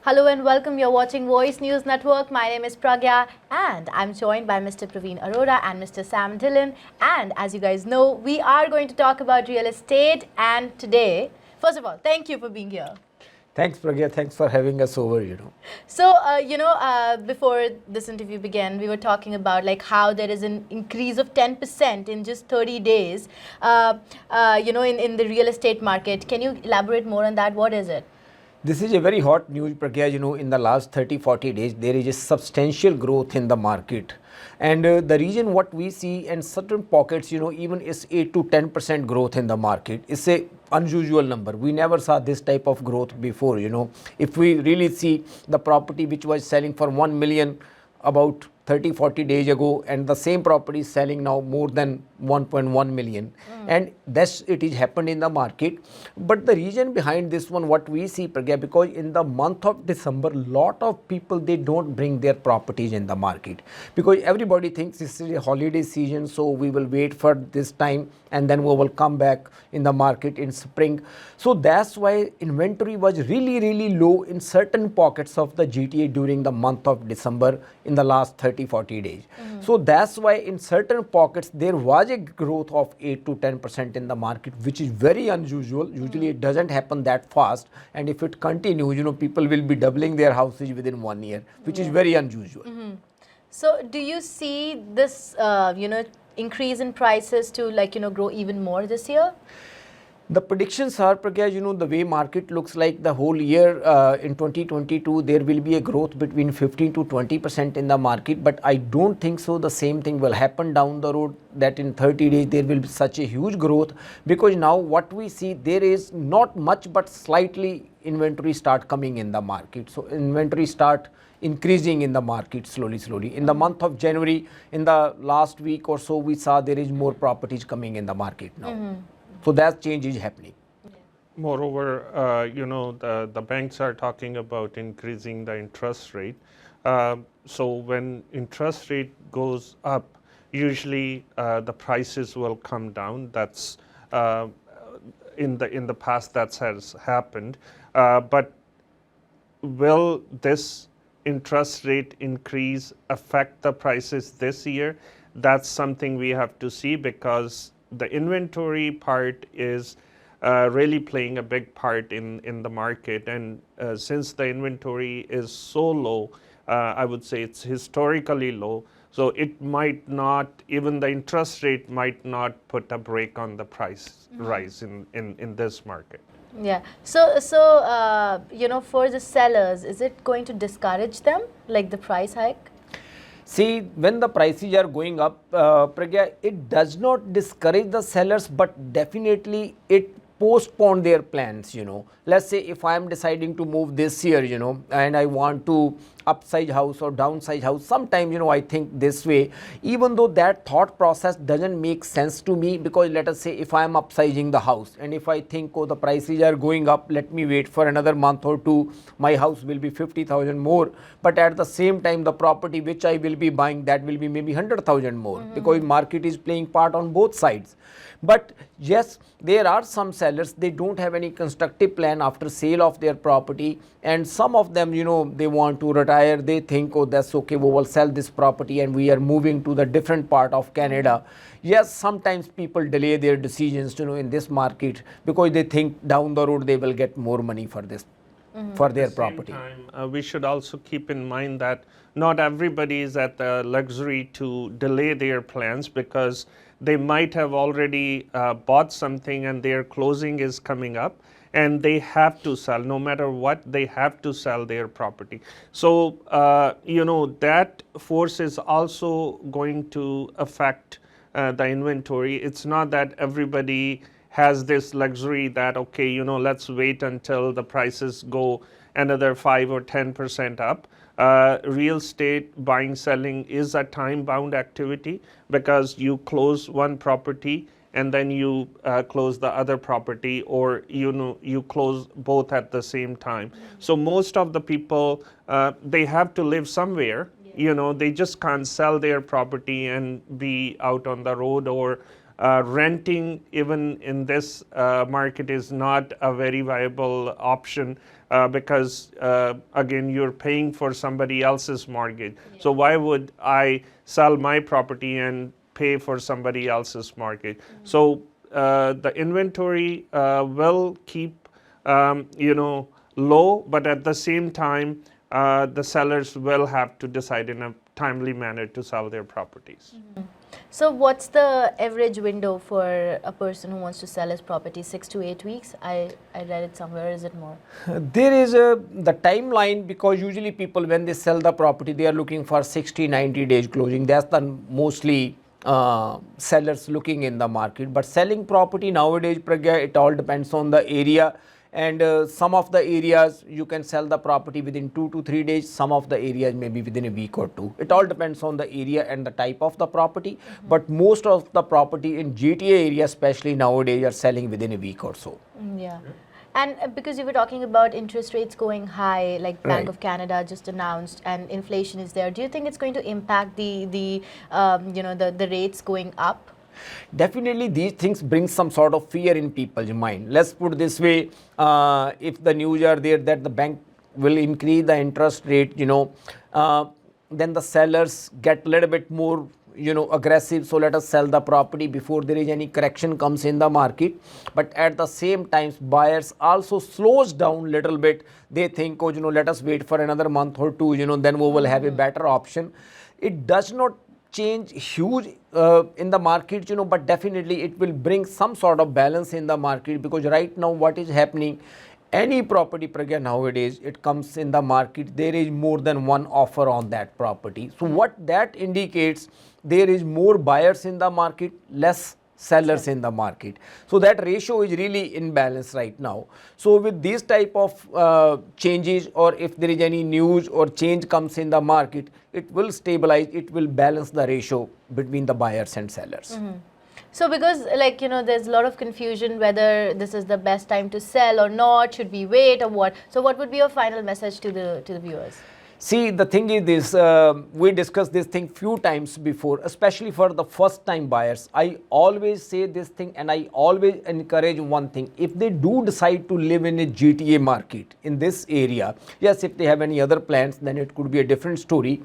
Hello and welcome. You're watching Voice News Network. My name is Pragya and I'm joined by Mr. Praveen Arora and Mr. Sam Dillon. And as you guys know, we are going to talk about real estate. And today, first of all, thank you for being here. Thanks, Pragya. Thanks for having us over, So, before this interview began, we were talking about like how there is an increase of 10% in just 30 days, in the real estate market. Can you elaborate more on that? What is it? This is a very hot news, Pragya. In the last 30-40 days, there is a substantial growth in the market. And the reason what we see in certain pockets, even is 8 to 10% growth in the market. It's a unusual number. We never saw this type of growth before, If we really see the property which was selling for 1 million about 30-40 days ago, and the same property is selling now more than 1.1 million. And that's it is happened in the market. But the reason behind this one, what we see, Pragya, because in the month of December, lot of people, they don't bring their properties in the market because everybody thinks this is a holiday season, so we will wait for this time and then we will come back in the market in spring. So that's why inventory was really low in certain pockets of the GTA during the month of December in the last 30-40 days. So that's why in certain pockets there was a growth of 8 to 10% in the market, which is very unusual. Usually it doesn't happen that fast, and if it continues, people will be doubling their houses within 1 year, which is very unusual. So do you see this increase in prices to grow even more this year? The predictions are, Pragya, the way market looks like the whole year in 2022, there will be a growth between 15 to 20% in the market. But I don't think so the same thing will happen down the road, that in 30 days there will be such a huge growth, because now what we see, there is not much but slightly inventory start coming in the market. So inventory start increasing in the market slowly. In the month of January, in the last week or so, we saw there is more properties coming in the market now. So that change is happening. Moreover, the banks are talking about increasing the interest rate. So when interest rate goes up, usually the prices will come down. That's in the past that has happened. But will this interest rate increase affect the prices this year? That's something we have to see, because the inventory part is really playing a big part in the market. And since the inventory is so low, I would say it's historically low, so it might not, even the interest rate might not put a brake on the price rise in this market. Yeah. So for the sellers, is it going to discourage them, like the price hike? See, when the prices are going up, Pragya, it does not discourage the sellers, but definitely it postpone their plans. Let's say if I am deciding to move this year, and I want to upsize house or downsize house, sometimes, I think this way, even though that thought process doesn't make sense to me, because let us say if I am upsizing the house and if I think, oh, the prices are going up, let me wait for another month or two, my house will be 50,000 more, but at the same time the property which I will be buying, that will be maybe 100,000 more, because market is playing part on both sides. But yes, there are some sellers, they don't have any constructive plan after sale of their property, and some of them, they want to retire. They think, oh, that's okay, we will sell this property and we are moving to the different part of Canada. Yes, sometimes people delay their decisions, in this market, because they think down the road they will get more money for this, for their property. At the same time, we should also keep in mind that not everybody is at the luxury to delay their plans, because they might have already bought something and their closing is coming up and they have to sell. No matter what, they have to sell their property. So, that force is also going to affect the inventory. It's not that everybody has this luxury that, okay, let's wait until the prices go another 5 or 10% up. Real estate buying, selling is a time-bound activity because you close one property and then you close the other property, or you close both at the same time. So most of the people, they have to live somewhere. They just can't sell their property and be out on the road, or renting even in this market is not a very viable option because again, you're paying for somebody else's mortgage. So why would I sell my property and pay for somebody else's mortgage? So the inventory will keep low, but at the same time, the sellers will have to decide in a timely manner to sell their properties. So what's the average window for a person who wants to sell his property? 6 to 8 weeks? I read it somewhere. Is it more? There is the timeline, because usually people, when they sell the property, they are looking for 60, 90 days closing. That's the mostly sellers looking in the market. But selling property nowadays, Pragya, it all depends on the area. And some of the areas you can sell the property within 2 to 3 days. Some of the areas maybe within a week or two. It all depends on the area and the type of the property. But most of the property in GTA area, especially nowadays, are selling within a week or so. Yeah. And because you were talking about interest rates going high, like Bank Right. of Canada just announced, and inflation is there, do you think it's going to impact the rates going up? Definitely these things bring some sort of fear in people's mind. Let's put it this way, if the news are there that the bank will increase the interest rate, then the sellers get a little bit more aggressive. So let us sell the property before there is any correction comes in the market. But at the same time, buyers also slows down little bit. They think, oh, let us wait for another month or two, then we will have a better option. It does not change huge in the market, but definitely it will bring some sort of balance in the market, because right now what is happening, any property, Pragya, nowadays, it comes in the market, there is more than one offer on that property. So what that indicates, there is more buyers in the market, less sellers in the market. So that ratio is really in balance right now. So with these type of changes, or if there is any news or change comes in the market, it will stabilize, it will balance the ratio between the buyers and sellers. So because there's a lot of confusion whether this is the best time to sell or not, should we wait or what? So what would be your final message to the viewers? See, the thing is this, we discussed this thing few times before, especially for the first time buyers. I always say this thing, and I always encourage one thing. If they do decide to live in a GTA market in this area, yes, if they have any other plans, then it could be a different story.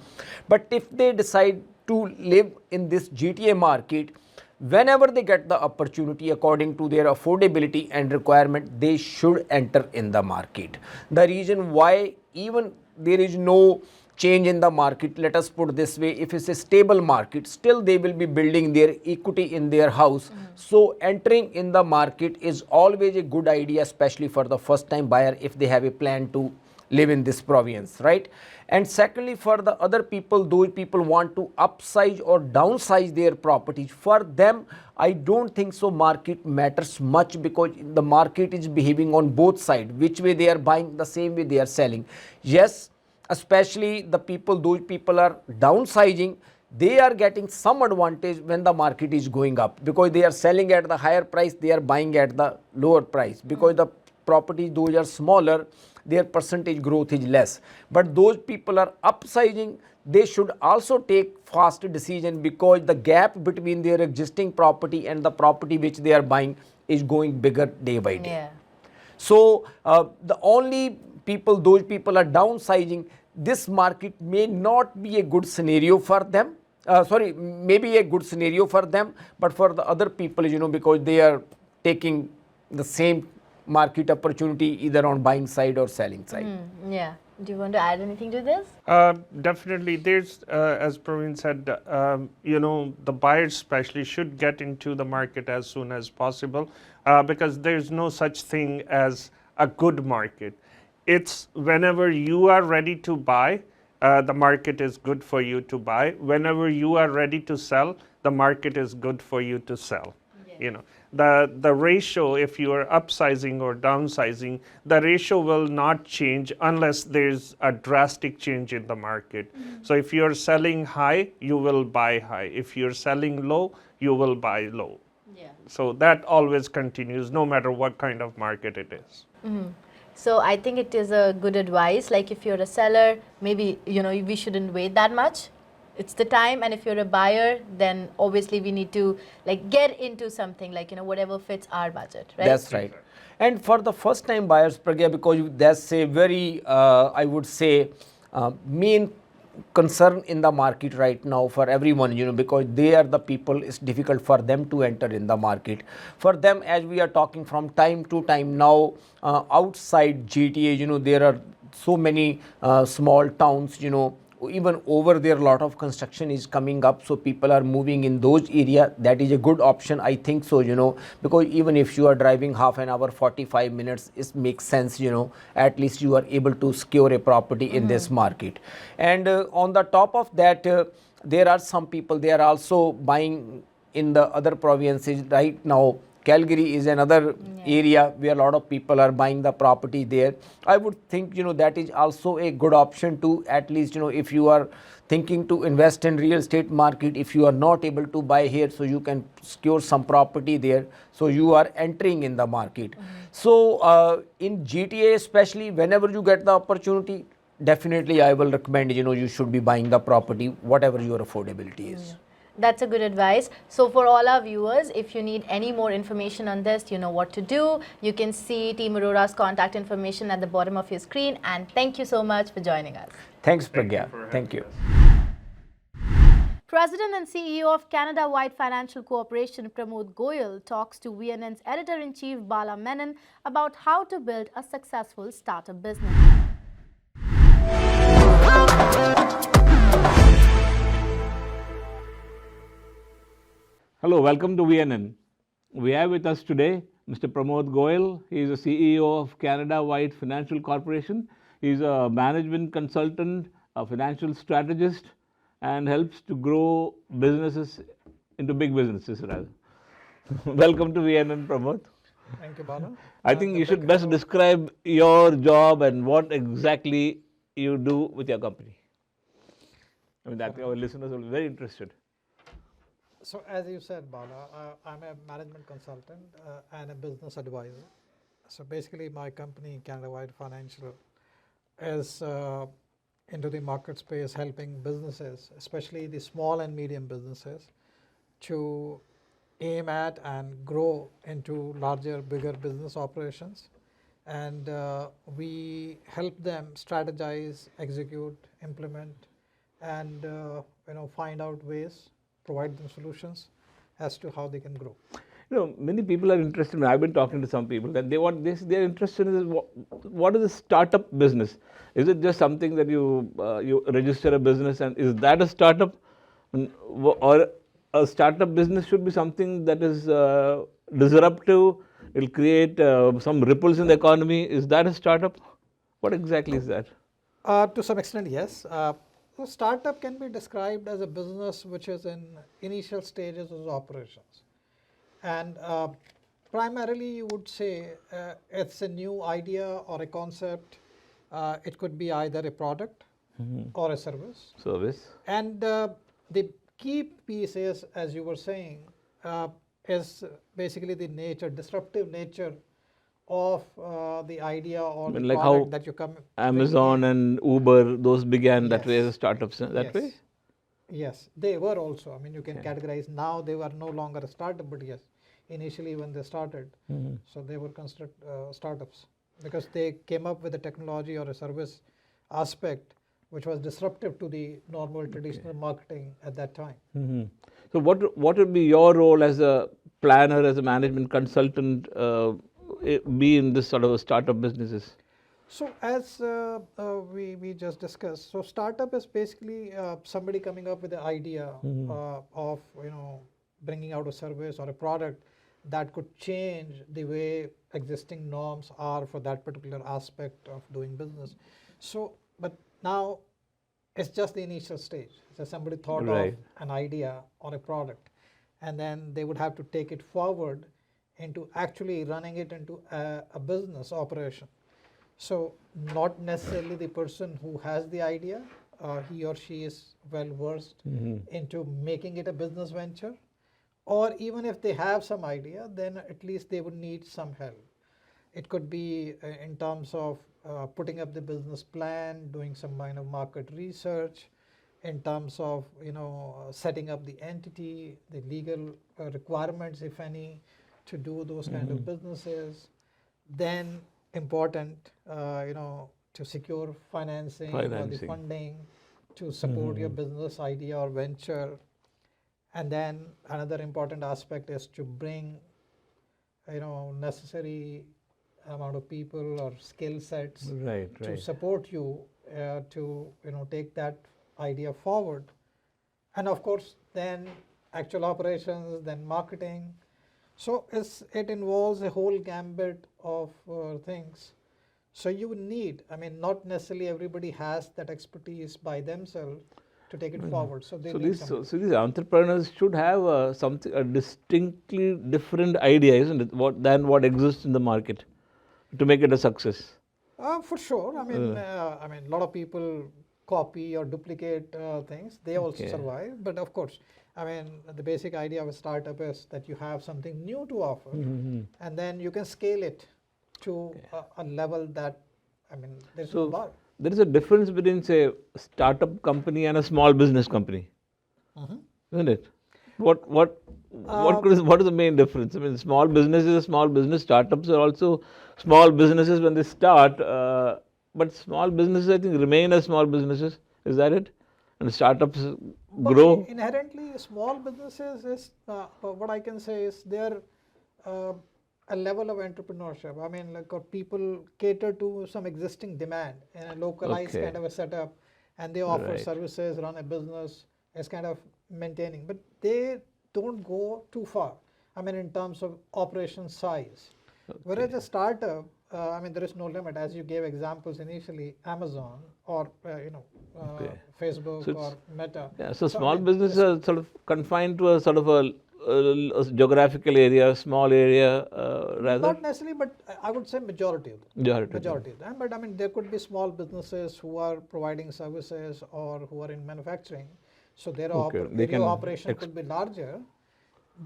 But if they decide to live in this GTA market, whenever they get the opportunity according to their affordability and requirement, they should enter in the market. The reason why, even there is no change in the market, let us put this way, if it's a stable market, still they will be building their equity in their house. So entering in the market is always a good idea, especially for the first time buyer, if they have a plan to live in this province, right? And secondly, for the other people, those people want to upsize or downsize their properties, for them, I don't think so market matters much, because the market is behaving on both sides. Which way they are buying, the same way they are selling. Yes, especially the people, those people are downsizing, they are getting some advantage when the market is going up, because they are selling at the higher price, they are buying at the lower price, because the properties, those are smaller, their percentage growth is less. But those people are upsizing, they should also take fast decision, because the gap between their existing property and the property which they are buying is going bigger day by day. Yeah. So the only people, those people are downsizing, this market may not be a good scenario for them. Maybe a good scenario for them, but for the other people, because they are taking the same market opportunity either on buying side or selling side. Yeah. Do you want to add anything to this? Definitely, there's, as Praveen said, the buyers especially should get into the market as soon as possible, because there's no such thing as a good market. It's whenever you are ready to buy, the market is good for you to buy. Whenever you are ready to sell, the market is good for you to sell. You know, the ratio, if you are upsizing or downsizing, the ratio will not change unless there's a drastic change in the market. So if you're selling high, you will buy high. If you're selling low, you will buy low. Yeah. So that always continues no matter what kind of market it is. So I think it is a good advice. Like if you're a seller, maybe we shouldn't wait that much. It's the time, and if you're a buyer, then obviously we need to like get into something like whatever fits our budget, right? That's right. And for the first time buyers, Pragya, because that's a very, I would say, main concern in the market right now for everyone, because they are the people, it's difficult for them to enter in the market. For them, as we are talking from time to time now, outside GTA, there are so many small towns, even over there a lot of construction is coming up, so people are moving in those area. That is a good option, I think so, because even if you are driving half an hour, 45 minutes, it makes sense, at least you are able to secure a property in this market. And on the top of that, there are some people, they are also buying in the other provinces right now. Calgary is another area where a lot of people are buying the property there. I would think, that is also a good option to, at least, if you are thinking to invest in real estate market, if you are not able to buy here, so you can secure some property there. So you are entering in the market. So in GTA especially, whenever you get the opportunity, definitely I will recommend, you should be buying the property, whatever your affordability is. That's a good advice. So for all our viewers, if you need any more information on this, you know what to do. You can see Team Aurora's contact information at the bottom of your screen. And thank you so much for joining us. Thanks, Pragya. Thank you. President and CEO of Canada-wide Financial Corporation, Pramod Goyal, talks to VNN's editor-in-chief, Bala Menon, about how to build a successful startup business. Hello, welcome to VNN. We have with us today Mr. Pramod Goyal. He is the CEO of Canada-wide Financial Corporation. He is a management consultant, a financial strategist, and helps to grow businesses into big businesses rather. Welcome to VNN, Pramod. Thank you, Bala. I think you should best describe your job and what exactly you do with your company. I mean, that our listeners will be very interested. So as you said, Bala, I'm a management consultant and a business advisor. So basically my company, Canada-wide Financial, is into the market space helping businesses, especially the small and medium businesses, to aim at and grow into larger, bigger business operations. And we help them strategize, execute, implement, and find out ways, provide them solutions as to how they can grow. Many people are interested. I've been talking to some people that they're interested in what is a startup business? Is it just something that you register a business and is that a startup? Or a startup business should be something that is disruptive, it will create some ripples in the economy. Is that a startup? What exactly is that? To some extent, yes. So startup can be described as a business which is in initial stages of operations. And primarily you would say it's a new idea or a concept. It could be either a product or a service. And the key piece is, as you were saying, is basically the disruptive nature of the idea or the product that you come. Amazon and Uber, those began that way as startups, that way? Yes, they were also. I mean, you can categorize now they were no longer a startup, but yes, initially when they started, so they were considered startups because they came up with a technology or a service aspect which was disruptive to the normal traditional marketing at that time. So what would be your role as a planner, as a management consultant, be in this sort of a startup businesses? So as we just discussed, so startup is basically somebody coming up with the idea of bringing out a service or a product that could change the way existing norms are for that particular aspect of doing business. So, but now it's just the initial stage. So somebody thought of an idea or a product, and then they would have to take it forward into actually running it into a business operation. So not necessarily the person who has the idea, he or she is well versed into making it a business venture, or even if they have some idea, then at least they would need some help. It could be in terms of putting up the business plan, doing some kind of market research, in terms of setting up the entity, the legal requirements, if any, to do those kind of businesses. Then important, to secure financing or the funding to support your business idea or venture. And then another important aspect is to bring necessary amount of people or skill sets to support you to take that idea forward. And of course then actual operations, then marketing. So it involves a whole gambit of things. So you need, not necessarily everybody has that expertise by themselves to take it forward. So they need so these entrepreneurs should have a distinctly different idea, isn't it, than what exists in the market to make it a success. For sure. A lot of people copy or duplicate things. They also survive. But of course, the basic idea of a startup is that you have something new to offer, and then you can scale it to a level that, there's no bar. There is a difference between, say, a startup company and a small business company, isn't it? What is the main difference? Small business is a small business. Startups are also small businesses when they start, but small businesses, I think, remain as small businesses. Is that it? And startups grow. But inherently, small businesses is what I can say is they're a level of entrepreneurship. People cater to some existing demand in a localized kind of a setup, and they offer services, run a business as kind of maintaining, but they don't go too far. In terms of operation size. Whereas a startup, there is no limit. As you gave examples initially, Amazon or Facebook or Meta. Yeah. So small businesses are sort of confined to a sort of a geographical area, small area, rather. Not necessarily, but I would say majority of them. Majority of them. But there could be small businesses who are providing services or who are in manufacturing. So their operation could be larger,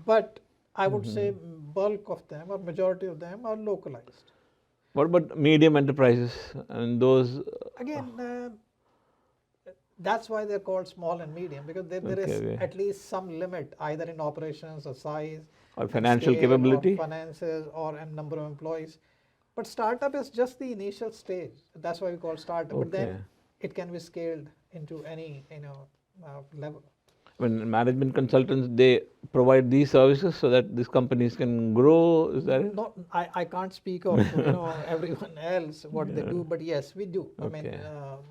but I would say bulk of them or majority of them are localized. What about medium enterprises and those? Again, that's why they're called small and medium, because there is at least some limit either in operations or size or financial capability, or finances or a number of employees. But startup is just the initial stage. That's why we call startup. But then it can be scaled into any level. When management consultants, they provide these services so that these companies can grow. Is that it? No, I can't speak of everyone else what they do, but yes, we do.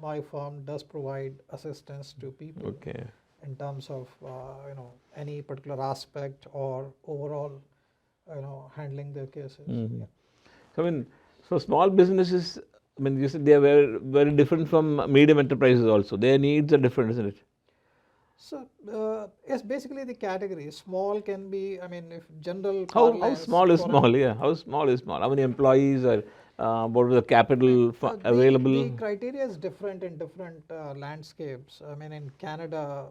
My firm does provide assistance to people in terms of any particular aspect or overall handling their cases. So small businesses, you said they are very, very different from medium enterprises also. Their needs are different, isn't it? So it's basically the category. Small can be, if general. How small is small? Yeah, how small is small? How many employees or what is the capital available? The criteria is different in different landscapes. In Canada,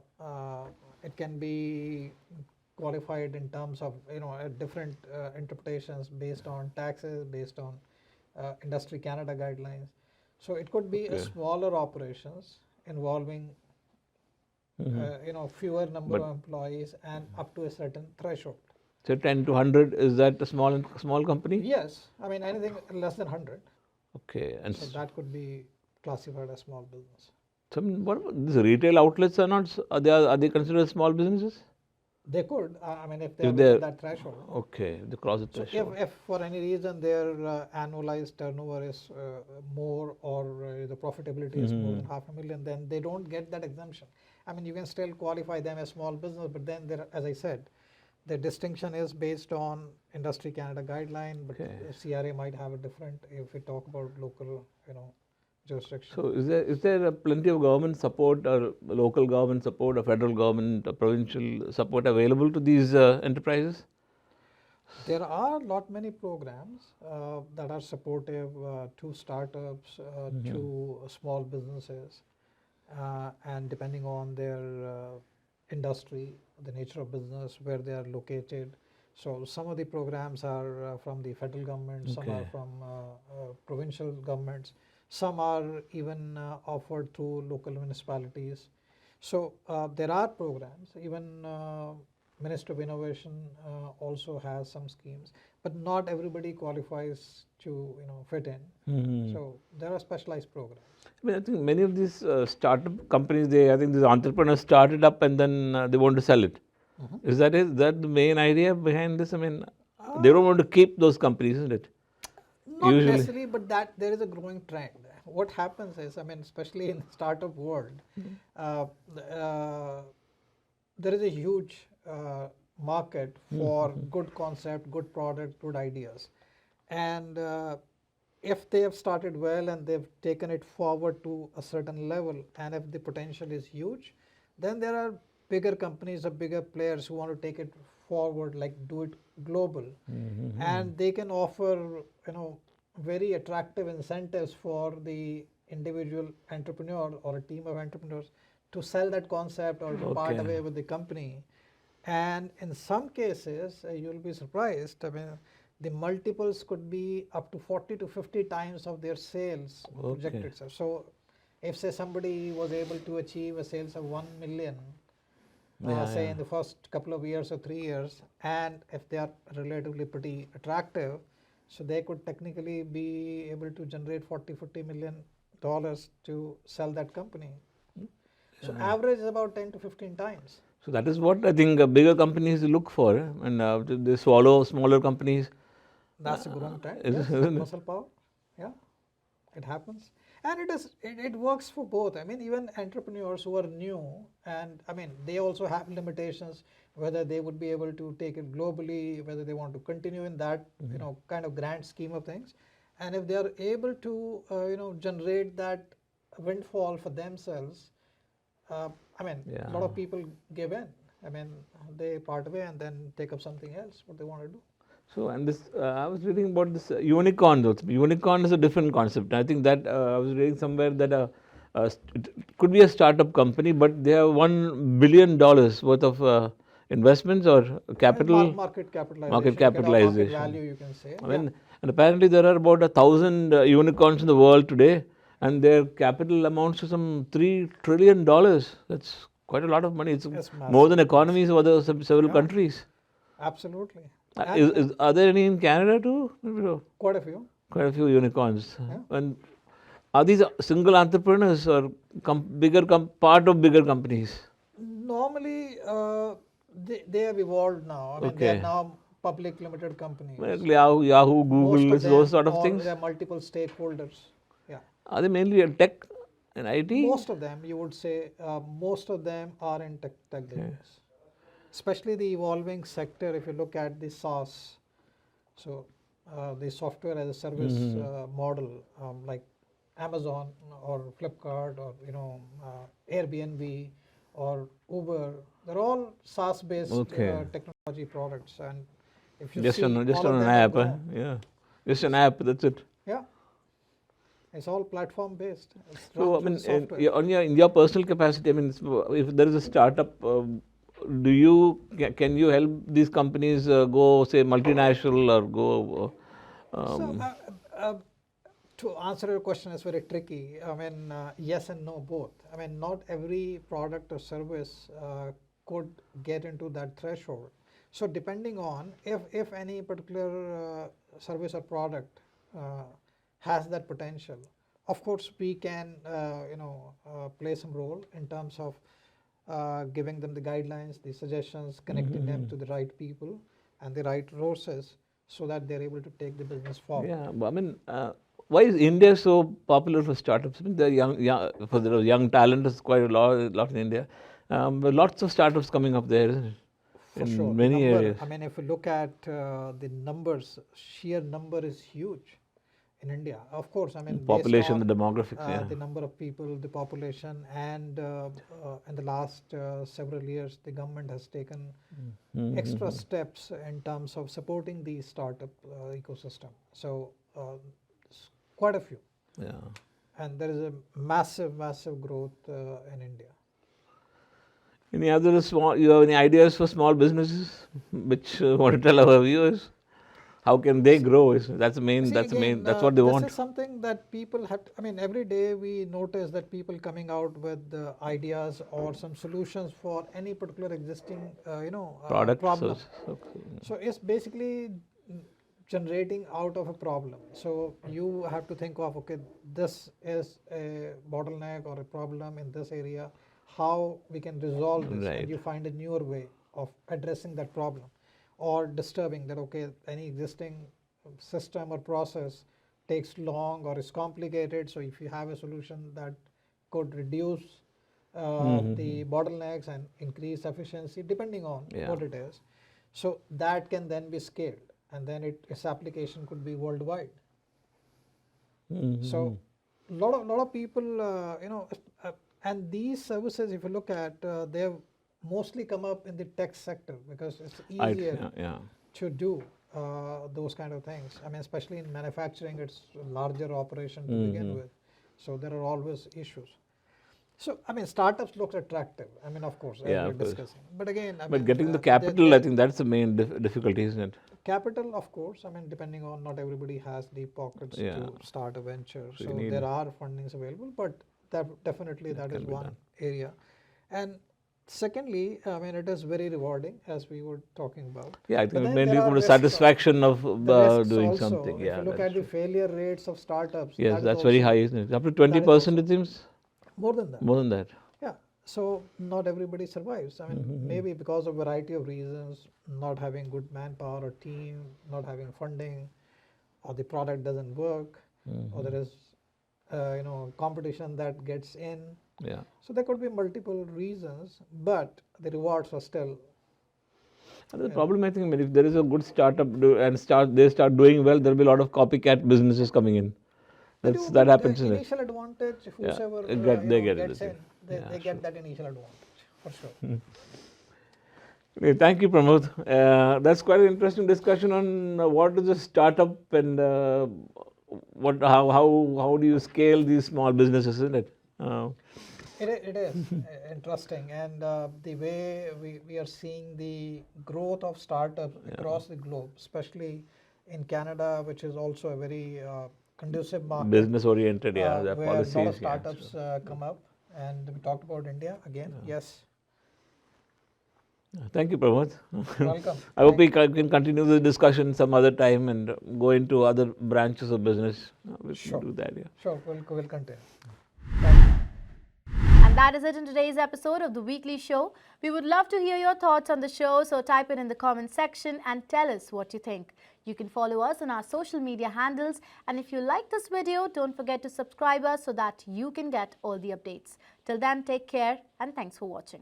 it can be qualified in terms of different interpretations based on taxes, based on Industry Canada guidelines. So it could be a smaller operations involving fewer number of employees and up to a certain threshold. So 10 to 100, is that a small company? Yes, anything less than 100. Okay, and so that could be classified as small business. So what about these retail outlets are not? Are they considered small businesses? They could, if they're within that threshold. Okay, the cross the threshold. If for any reason their annualized turnover is more or the profitability is more than $500,000, then they don't get that exemption. You can still qualify them as small business, but then there, as I said, the distinction is based on Industry Canada guideline, but CRA might have a different if we talk about local, jurisdiction. So is there plenty of government support or local government support or federal government or provincial support available to these enterprises? There are lot many programs that are supportive to startups, to small businesses, and depending on their industry, the nature of business, where they are located. So some of the programs are from the federal government, some are Okay. from provincial governments, some are even offered through local municipalities. So there are programs, even Minister of Innovation also has some schemes, but not everybody qualifies to fit in. So there are specialized programs. I mean, I think many of these startup companies, I think these entrepreneurs started up and then they want to sell it. Is that the main idea behind this? I mean, they don't want to keep those companies, isn't it? Not Usually. necessarily, but that there is a growing trend. What happens is, I mean, especially in the startup world, uh, there is a huge market for good concept, good product, good ideas, and if they have started well and they've taken it forward to a certain level, and if the potential is huge, then there are bigger companies or bigger players who want to take it forward, like do it global, and they can offer very attractive incentives for the individual entrepreneur or a team of entrepreneurs to sell that concept or to part Okay. away with the company. And in some cases, you'll be surprised. I mean, the multiples could be up to 40 to 50 times of their sales projected. So, if say somebody was able to achieve a sales of 1 million, say in the first couple of years or 3 years, and if they are relatively pretty attractive, so they could technically be able to generate 40-50 million dollars to sell that company. So average is about 10 to 15 times. So that is what I think bigger companies look for, and they swallow smaller companies. That's a growing trend. Is Yes, it- isn't it? muscle power. Yeah, it happens, and it works for both. I mean, even entrepreneurs who are new, and I mean, they also have limitations whether they would be able to take it globally, whether they want to continue in that kind of grand scheme of things, and if they are able to generate that windfall for themselves. I mean, a lot of people give in. I mean, they part away and then take up something else, what they want to do. So, and this, I was reading about this unicorn. Unicorn is a different concept. I think that I was reading somewhere that it could be a startup company, but they have $1 billion worth of investments or capital. Market capitalization. Market Market capitalization. value, you can say. I mean, and apparently there are about 1,000 unicorns in the world today, and their capital amounts to some $3 trillion. That's quite a lot of money. It's more than economies of other several countries. Absolutely. Are there any in Canada too? Quite a few. Quite a few unicorns. And are these single entrepreneurs or part of bigger companies? Normally, they have evolved now. I mean, they are now public limited companies. Like Yahoo, Google, those sort of things. There are multiple stakeholders. Yeah. Are they mainly in tech and IT? Most of them, you would say, most of them are in tech business. Especially the evolving sector, if you look at the SaaS, so the software as a service model, like Amazon or Flipkart or Airbnb or Uber, they're all SaaS-based technology products, and if you just see on all of an them app, have grown. yeah, just an app. That's it. Yeah, it's all platform-based. So I mean, in your personal capacity, I mean, if there is a startup, can you help these companies go say multinational or go? To answer your question is very tricky. I mean, yes and no both. I mean, not every product or service could get into that threshold. So depending on if any particular service or product has that potential, of course we can play some role in terms of giving them the guidelines, the suggestions, connecting them to the right people and the right resources so that they're able to take the business forward. Yeah, but I mean, why is India so popular for startups? I mean, the young talent is quite a lot in India. But lots of startups coming up there, isn't it? For in sure. many areas. I mean, if you look at the numbers, sheer number is huge. in India. Of course, I mean, Population, based the on, demographics, yeah. the number of people, the population, and in the last several years, the government has taken extra steps in terms of supporting the startup ecosystem. So quite a few, Yeah. and there is a massive, massive growth in India. Any other small, you have any ideas for small businesses which want to tell our viewers? How can they grow? That's the main, See, that's the main, again, that's what they this want. is something that people have, I mean, every day we notice that people coming out with ideas or some solutions for any particular existing, Product, problem. okay. So it's basically generating out of a problem. So you have to think of, okay, this is a bottleneck or a problem in this area, how we can resolve this, Right. and you find a newer way of addressing that problem, or disturbing that, okay, any existing system or process takes long or is complicated. So if you have a solution that could reduce the bottlenecks and increase efficiency, depending on Yeah. what it is, so that can then be scaled, and then its application could be worldwide. So lot of people, and these services, if you look at, they've mostly come up in the tech sector because it's easier Yeah. to do those kind of things. I mean, especially in manufacturing, it's a larger operation to begin with. So there are always issues. So, I mean, startups look attractive. I mean, of course, as Yeah, we're of course. discussing. But again, I But mean, getting the they- capital, I think that's the main difficulty, isn't it? capital, of course, I mean, depending on, not everybody has deep pockets Yeah. to start a venture. So you So need- there are fundings available, but definitely that is can be one done. area. And secondly, I mean, it is very rewarding, as we were talking about. Yeah, I But think then mainly there are from the risks satisfaction of The risks doing also, something. if Yeah, you look that's at the true. failure rates of startups, Yes, that is that's very also high, isn't it? Up to 20%, it seems? more than that. More than that. Yeah, so not everybody survives. I mean, maybe because of variety of reasons, not having good manpower or team, not having funding, or the product doesn't work, or there is, competition that gets in. Yeah. So there could be multiple reasons, but the rewards are still. And the problem, I think, I mean, if there is a good startup they start doing well, there will be a lot of copycat businesses coming in. They That do, but happens, the isn't it? initial advantage, whosoever they get it, gets I in, think. they Yeah, get that initial advantage, for sure. Okay, thank you, Pramod. That's quite an interesting discussion on what is a startup and how do you scale these small businesses, isn't it? It is interesting, and the way we are seeing the growth of startups across the globe, especially in Canada, which is also a very conducive market. Business oriented, yeah. Their Where policies. a lot of yeah, startups come up, and we talked about India again. Yes, Thank you, Pramod. welcome. I hope we can continue the discussion some other time and go into other branches of business. We Sure. can do that, yeah. Sure, we'll continue. And that is it in today's episode of The Weekly Show. We would love to hear your thoughts on the show, so type it in the comment section and tell us what you think. You can follow us on our social media handles, and if you like this video, don't forget to subscribe us so that you can get all the updates. Till then, take care and thanks for watching.